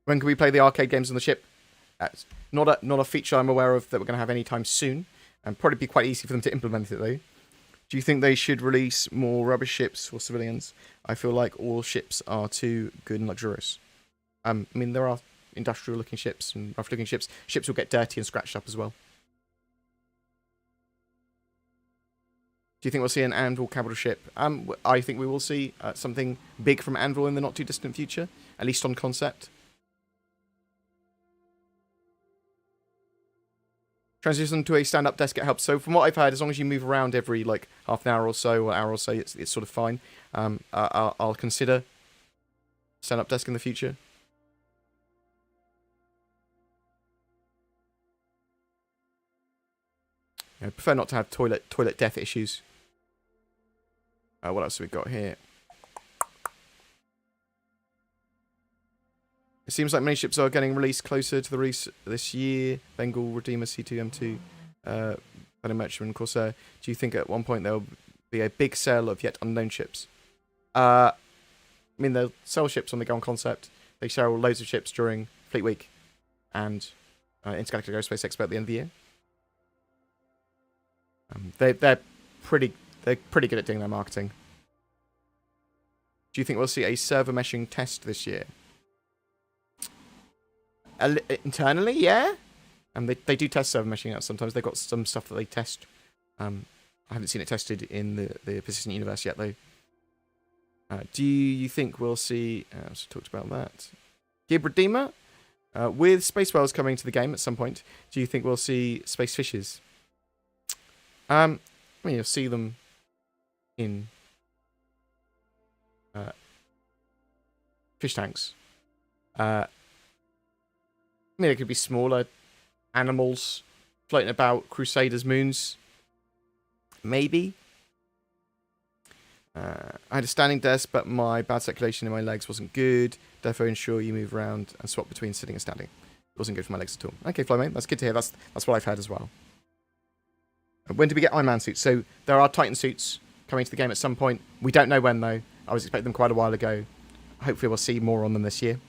When can we play the arcade games on the ship? Not a feature I'm aware of that we're going to have anytime soon. And probably be quite easy for them to implement it, though. Do you think they should release more rubber ships for civilians? I feel like all ships are too good and luxurious. I mean, there are industrial-looking ships and rough-looking ships. Ships will get dirty and scratched up as well. Do you think we'll see an Anvil capital ship? I think we will see something big from Anvil in the not-too-distant future, at least on concept. Transition to a stand-up desk, it helps. So from what I've heard, as long as you move around every like half an hour or so, or hour or so, it's sort of fine. I'll consider stand-up desk in the future. I prefer not to have toilet death issues. What else have we got here? It seems like many ships are getting released closer to the release this year. Bengal, Redeemer, C2, M2, Merchantman, Corsair. Do you think at one point there will be a big sale of yet unknown ships? I mean, they'll sell ships when they go on concept. They sell loads of ships during Fleet Week and Intergalactic Aerospace Expo at the end of the year. They're pretty good at doing their marketing. Do you think we'll see a server meshing test this year? Internally, yeah. And they do test server meshing out sometimes. They've got some stuff that they test. I haven't seen it tested in the persistent universe yet, though. Do you think we'll see... I talked about that. Gib Redeemer? With Space Whales coming to the game at some point, do you think we'll see Space Fishes? I mean, you'll see them in fish tanks. I mean, it could be smaller animals. floating about Crusaders moons. Maybe. I had a standing desk, but my bad circulation in my legs wasn't good. Therefore, ensure you move around and swap between sitting and standing. It wasn't good for my legs at all. Okay, Flymate, that's good to hear. That's what I've heard as well. When do we get Iron Man suits? So there are Titan suits coming to the game at some point. We don't know when, though. I was expecting them quite a while ago. Hopefully we'll see more on them this year.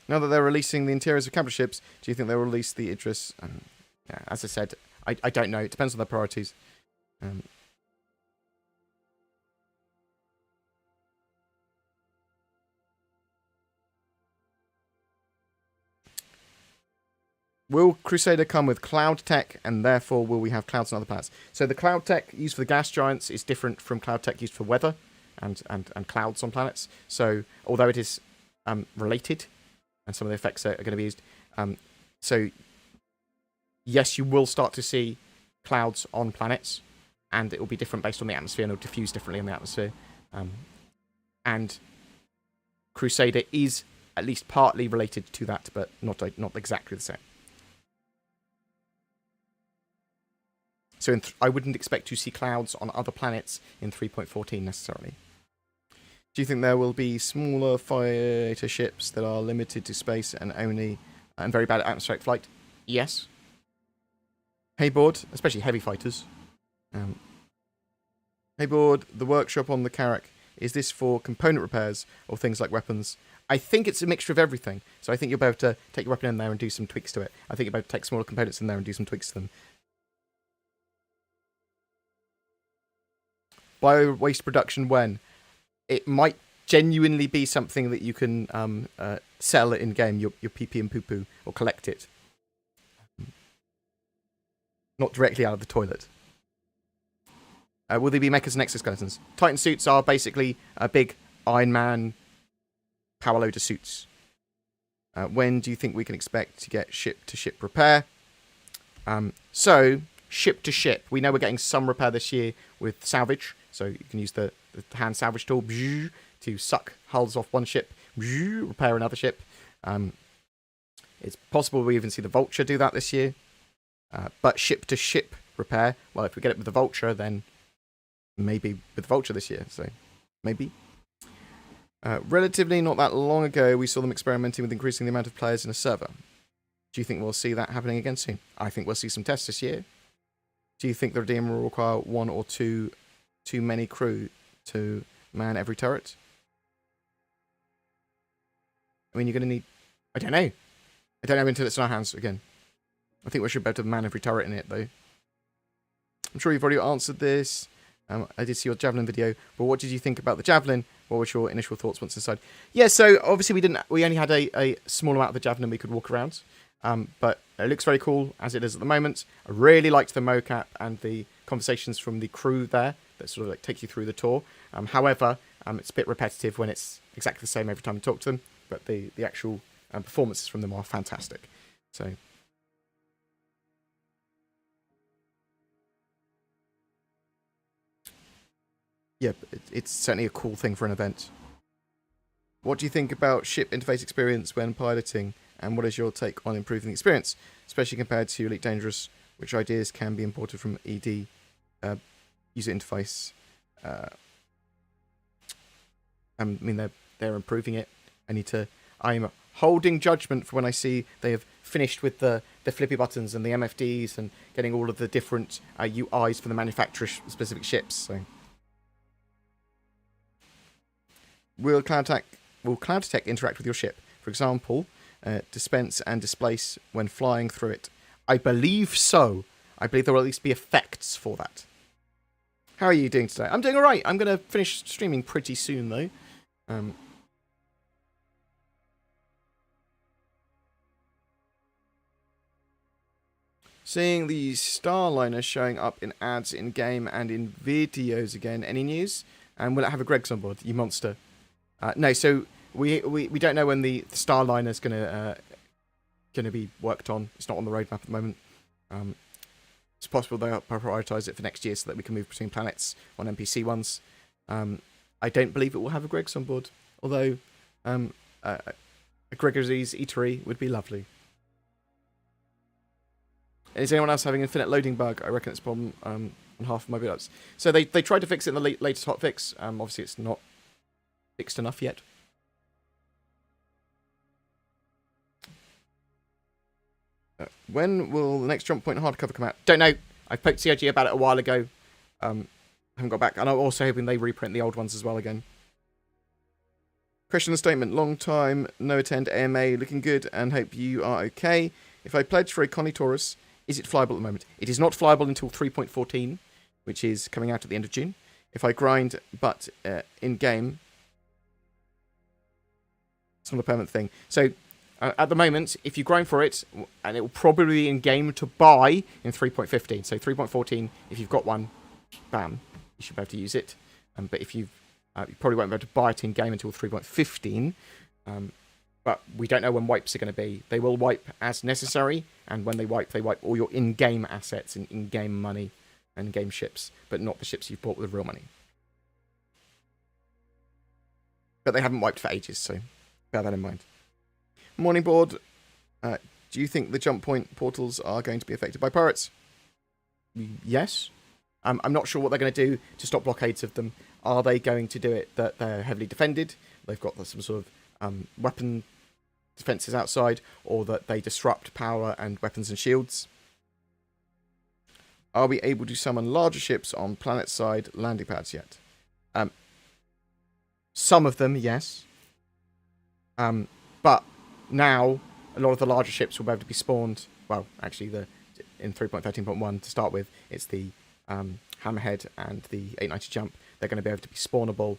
Now that they're releasing the interiors of capital ships, do you think they'll release the Idris? Yeah, as I said, I don't know. It depends on their priorities. Will Crusader come with cloud tech, and therefore will we have clouds on other planets? So the cloud tech used for the gas giants is different from cloud tech used for weather and clouds on planets. So although it is related, and some of the effects are going to be used, so yes, you will start to see clouds on planets, and it will be different based on the atmosphere, and it will diffuse differently in the atmosphere. And Crusader is at least partly related to that, but not exactly the same. So I wouldn't expect to see clouds on other planets in 3.14 necessarily. Do you think there will be smaller fighter ships that are limited to space and very bad at atmospheric flight? Yes. Hey Board, especially heavy fighters. Hey Board, the workshop on the Carrack, is this for component repairs or things like weapons? I think it's a mixture of everything. So I think you'll be able to take your weapon in there and do some tweaks to it. I think you'll be able to take smaller components in there and do some tweaks to them. Bio-waste production when? It might genuinely be something that you can sell in-game, your pee-pee and poo-poo, or collect it. Not directly out of the toilet. Will they be mechas and exoskeletons? Titan suits are basically a big Iron Man power loader suits. When do you think we can expect to get ship-to-ship repair? So, ship-to-ship. We know we're getting some repair this year with salvage. So you can use the hand salvage tool to suck hulls off one ship, repair another ship. It's possible we even see the Vulture do that this year. But ship-to-ship repair, well, if we get it with the Vulture, then maybe with the Vulture this year. So maybe. Relatively not that long ago, we saw them experimenting with increasing the amount of players in a server. Do you think we'll see that happening again soon? I think we'll see some tests this year. Do you think the Redeemer will require one or too many crew to man every turret? I mean, you're going to need... I don't know until it's in our hands again. I think we should be able to man every turret in it, though. I'm sure you've already answered this. I did see your Javelin video, but what did you think about the Javelin? What was your initial thoughts once inside? Yeah, so obviously we only had a small amount of the Javelin we could walk around. But it looks very cool as it is at the moment. I really liked the mocap and the conversations from the crew there that sort of like take you through the tour. However, it's a bit repetitive when it's exactly the same every time you talk to them. But the actual performances from them are fantastic. So yeah, it's certainly a cool thing for an event. What do you think about ship interface experience when piloting? And what is your take on improving the experience, especially compared to Elite Dangerous? Which ideas can be imported from ED user interface? I mean, they're improving it. I'm holding judgment for when I see they have finished with the flippy buttons and the MFDs and getting all of the different UIs for the manufacturer-specific ships. So, will Cloud Tech interact with your ship? For example, dispense and displace when flying through it. I believe so. I believe there will at least be effects for that. How are you doing today? I'm doing alright. I'm going to finish streaming pretty soon, though. Seeing the Starliner showing up in ads in-game and in videos again. Any news? And will it have a Greg's on board? You monster. No, so we don't know when the Starliner is going to be worked on. It's not on the roadmap at the moment. it's possible they'll prioritise it for next year so that we can move between planets on NPC ones. I don't believe it will have a Greg's on board, although a Gregory's Eatery would be lovely. Is anyone else having infinite loading bug? I reckon it's a problem on half of my build-ups. So they tried to fix it in the latest hotfix. Obviously, it's not fixed enough yet. When will the next Jump Point hardcover come out? Don't know. I poked CIG about it a while ago. Haven't got back. And I'm also hoping they reprint the old ones as well again. Question and statement. Long time, no attend AMA. Looking good and hope you are okay. If I pledge for a Connie Taurus, is it flyable at the moment? It is not flyable until 3.14, which is coming out at the end of June. If I grind, but in-game, it's not a permanent thing. So, at the moment, if you grind for it, and it will probably be in-game to buy in 3.15. So 3.14, if you've got one, bam, you should be able to use it. But if you probably won't be able to buy it in-game until 3.15. But we don't know when wipes are going to be. They will wipe as necessary, and when they wipe all your in-game assets and in-game money and in-game ships, but not the ships you've bought with real money. But they haven't wiped for ages, so bear that in mind. Morning board. Do you think the jump point portals are going to be affected by pirates? Yes. I'm not sure what they're going to do to stop blockades of them. Are they going to do it that they're heavily defended? They've got some sort of weapon defenses outside, or that they disrupt power and weapons and shields? Are we able to summon larger ships on planet-side landing pads yet? Some of them, yes. But now, a lot of the larger ships will be able to be spawned. Well, actually, in 3.13.1 to start with, it's the Hammerhead and the 890 Jump. They're going to be able to be spawnable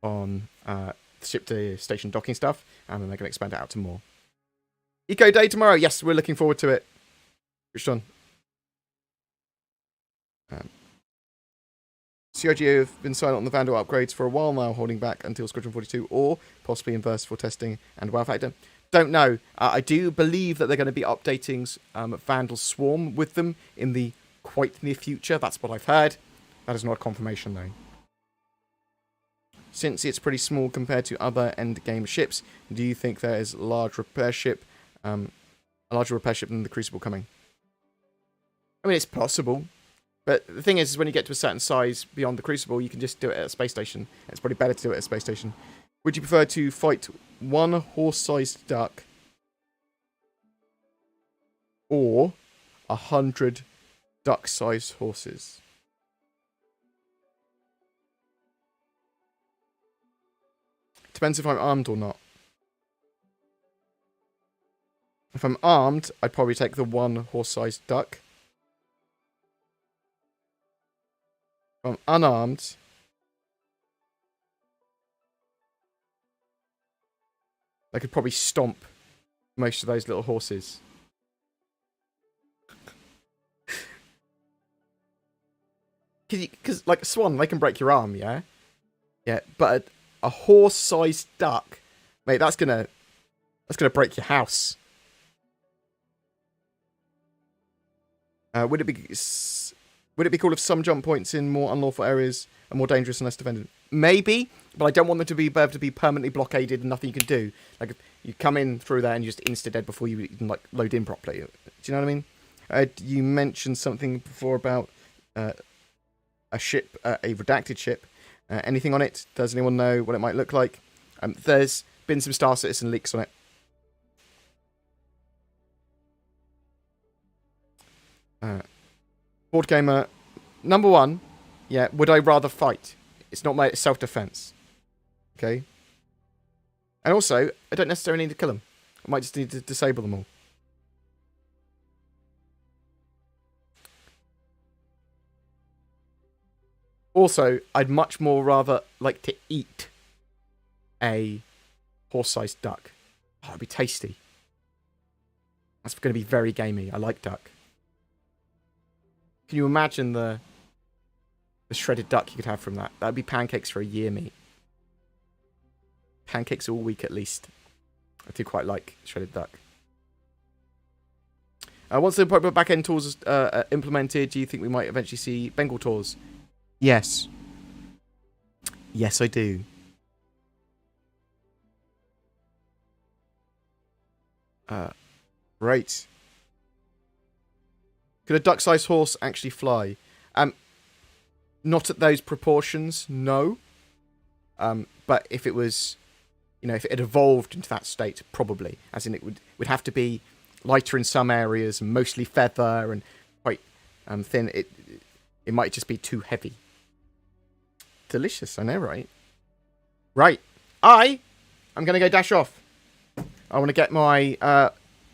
on ship-to-station docking stuff, and then they're going to expand it out to more. Eco Day tomorrow. Yes, we're looking forward to it. Rich John. CIG have been silent on the Vandal upgrades for a while now, holding back until Squadron 42, or possibly Inverse for testing and Wow Factor. Don't know. I do believe that they're going to be updating Vandal Swarm with them in the quite near future. That's what I've heard. That is not a confirmation, though. Since it's pretty small compared to other endgame ships, do you think there is a larger repair ship than the Crucible coming? I mean, it's possible. But the thing is when you get to a certain size beyond the Crucible, you can just do it at a space station. It's probably better to do it at a space station. Would you prefer to fight one horse-sized duck or 100 duck-sized horses? Depends if I'm armed or not. If I'm armed, I'd probably take the one horse-sized duck. If I'm unarmed, I could probably stomp most of those little horses. Because like a swan, they can break your arm, yeah? Yeah, but a horse-sized duck, mate, that's gonna break your house. Would it be cool if some jump points in more unlawful areas are more dangerous and less defended? Maybe, but I don't want them to be able to be permanently blockaded and nothing you can do. Like, if you come in through there and you just insta-dead before you even, like, load in properly. Do you know what I mean? You mentioned something before about a ship, a redacted ship. Anything on it? Does anyone know what it might look like? There's been some Star Citizen leaks on it. BoredGamer, number one, yeah, would I rather fight? It's not my self-defense. Okay? And also, I don't necessarily need to kill them. I might just need to disable them all. Also, I'd much more rather like to eat a horse-sized duck. Oh, it'd be tasty. That's going to be very gamey. I like duck. Can you imagine the shredded duck you could have from that? That would be pancakes for a year, mate. Pancakes all week at least. I do quite like shredded duck. Once the proper back-end tours are implemented, do you think we might eventually see Bengal tours? Yes. Yes, I do. Right. Could a duck-sized horse actually fly? Not at those proportions, no. But if it was, if it had evolved into that state, probably. As in, it would have to be lighter in some areas, mostly feather, and quite thin. It might just be too heavy. Delicious, I know, right? Right. I'm going to go dash off. I want to get my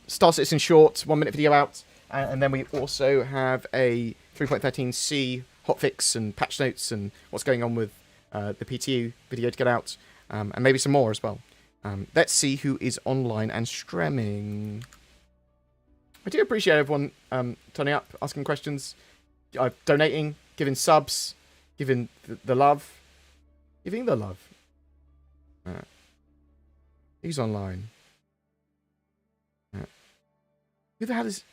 Star Citizen short 1 minute video out. And then we also have a 3.13c hotfix and patch notes and what's going on with the PTU video to get out. And maybe some more as well. Let's see who is online and streaming. I do appreciate everyone turning up, asking questions, donating, giving subs, giving the love. Giving the love. Who's online? Who the hell is...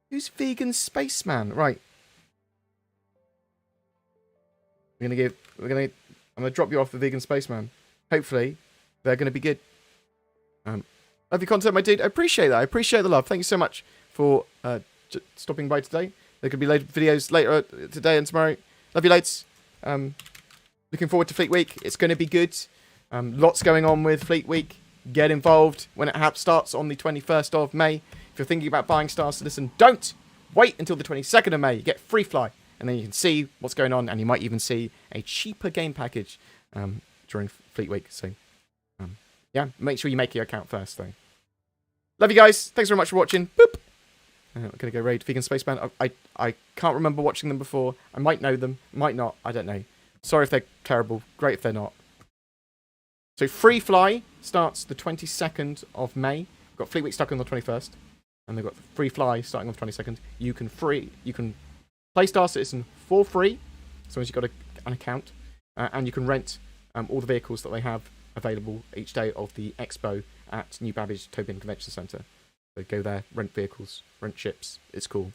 Who's Vegan Spaceman? Right. I'm gonna drop you off the Vegan Spaceman. Hopefully, they're gonna be good. Love your content, my dude. I appreciate that. I appreciate the love. Thank you so much for stopping by today. There could be loads of videos later today and tomorrow. Love you loads. Looking forward to Fleet Week. It's going to be good. Lots going on with Fleet Week. Get involved when it starts on the 21st of May. If you're thinking about buying Star Citizen, don't wait until the 22nd of May. You get free fly, and then you can see what's going on, and you might even see a cheaper game package during Fleet Week. So, yeah, make sure you make your account first, though. Love you guys. Thanks very much for watching. Boop. I'm going to go raid Vegan Spaceman. I can't remember watching them before. I might know them. Might not. I don't know. Sorry if they're terrible. Great if they're not. So Free Fly starts the 22nd of May. We've got Fleet Week stuck on the 21st. And they've got Free Fly starting on the 22nd. You can play Star Citizen for free, as long as you've got an account. And you can rent all the vehicles that they have available each day of the expo at New Babbage Tobin Convention Centre. So go there, rent vehicles, rent ships. It's cool.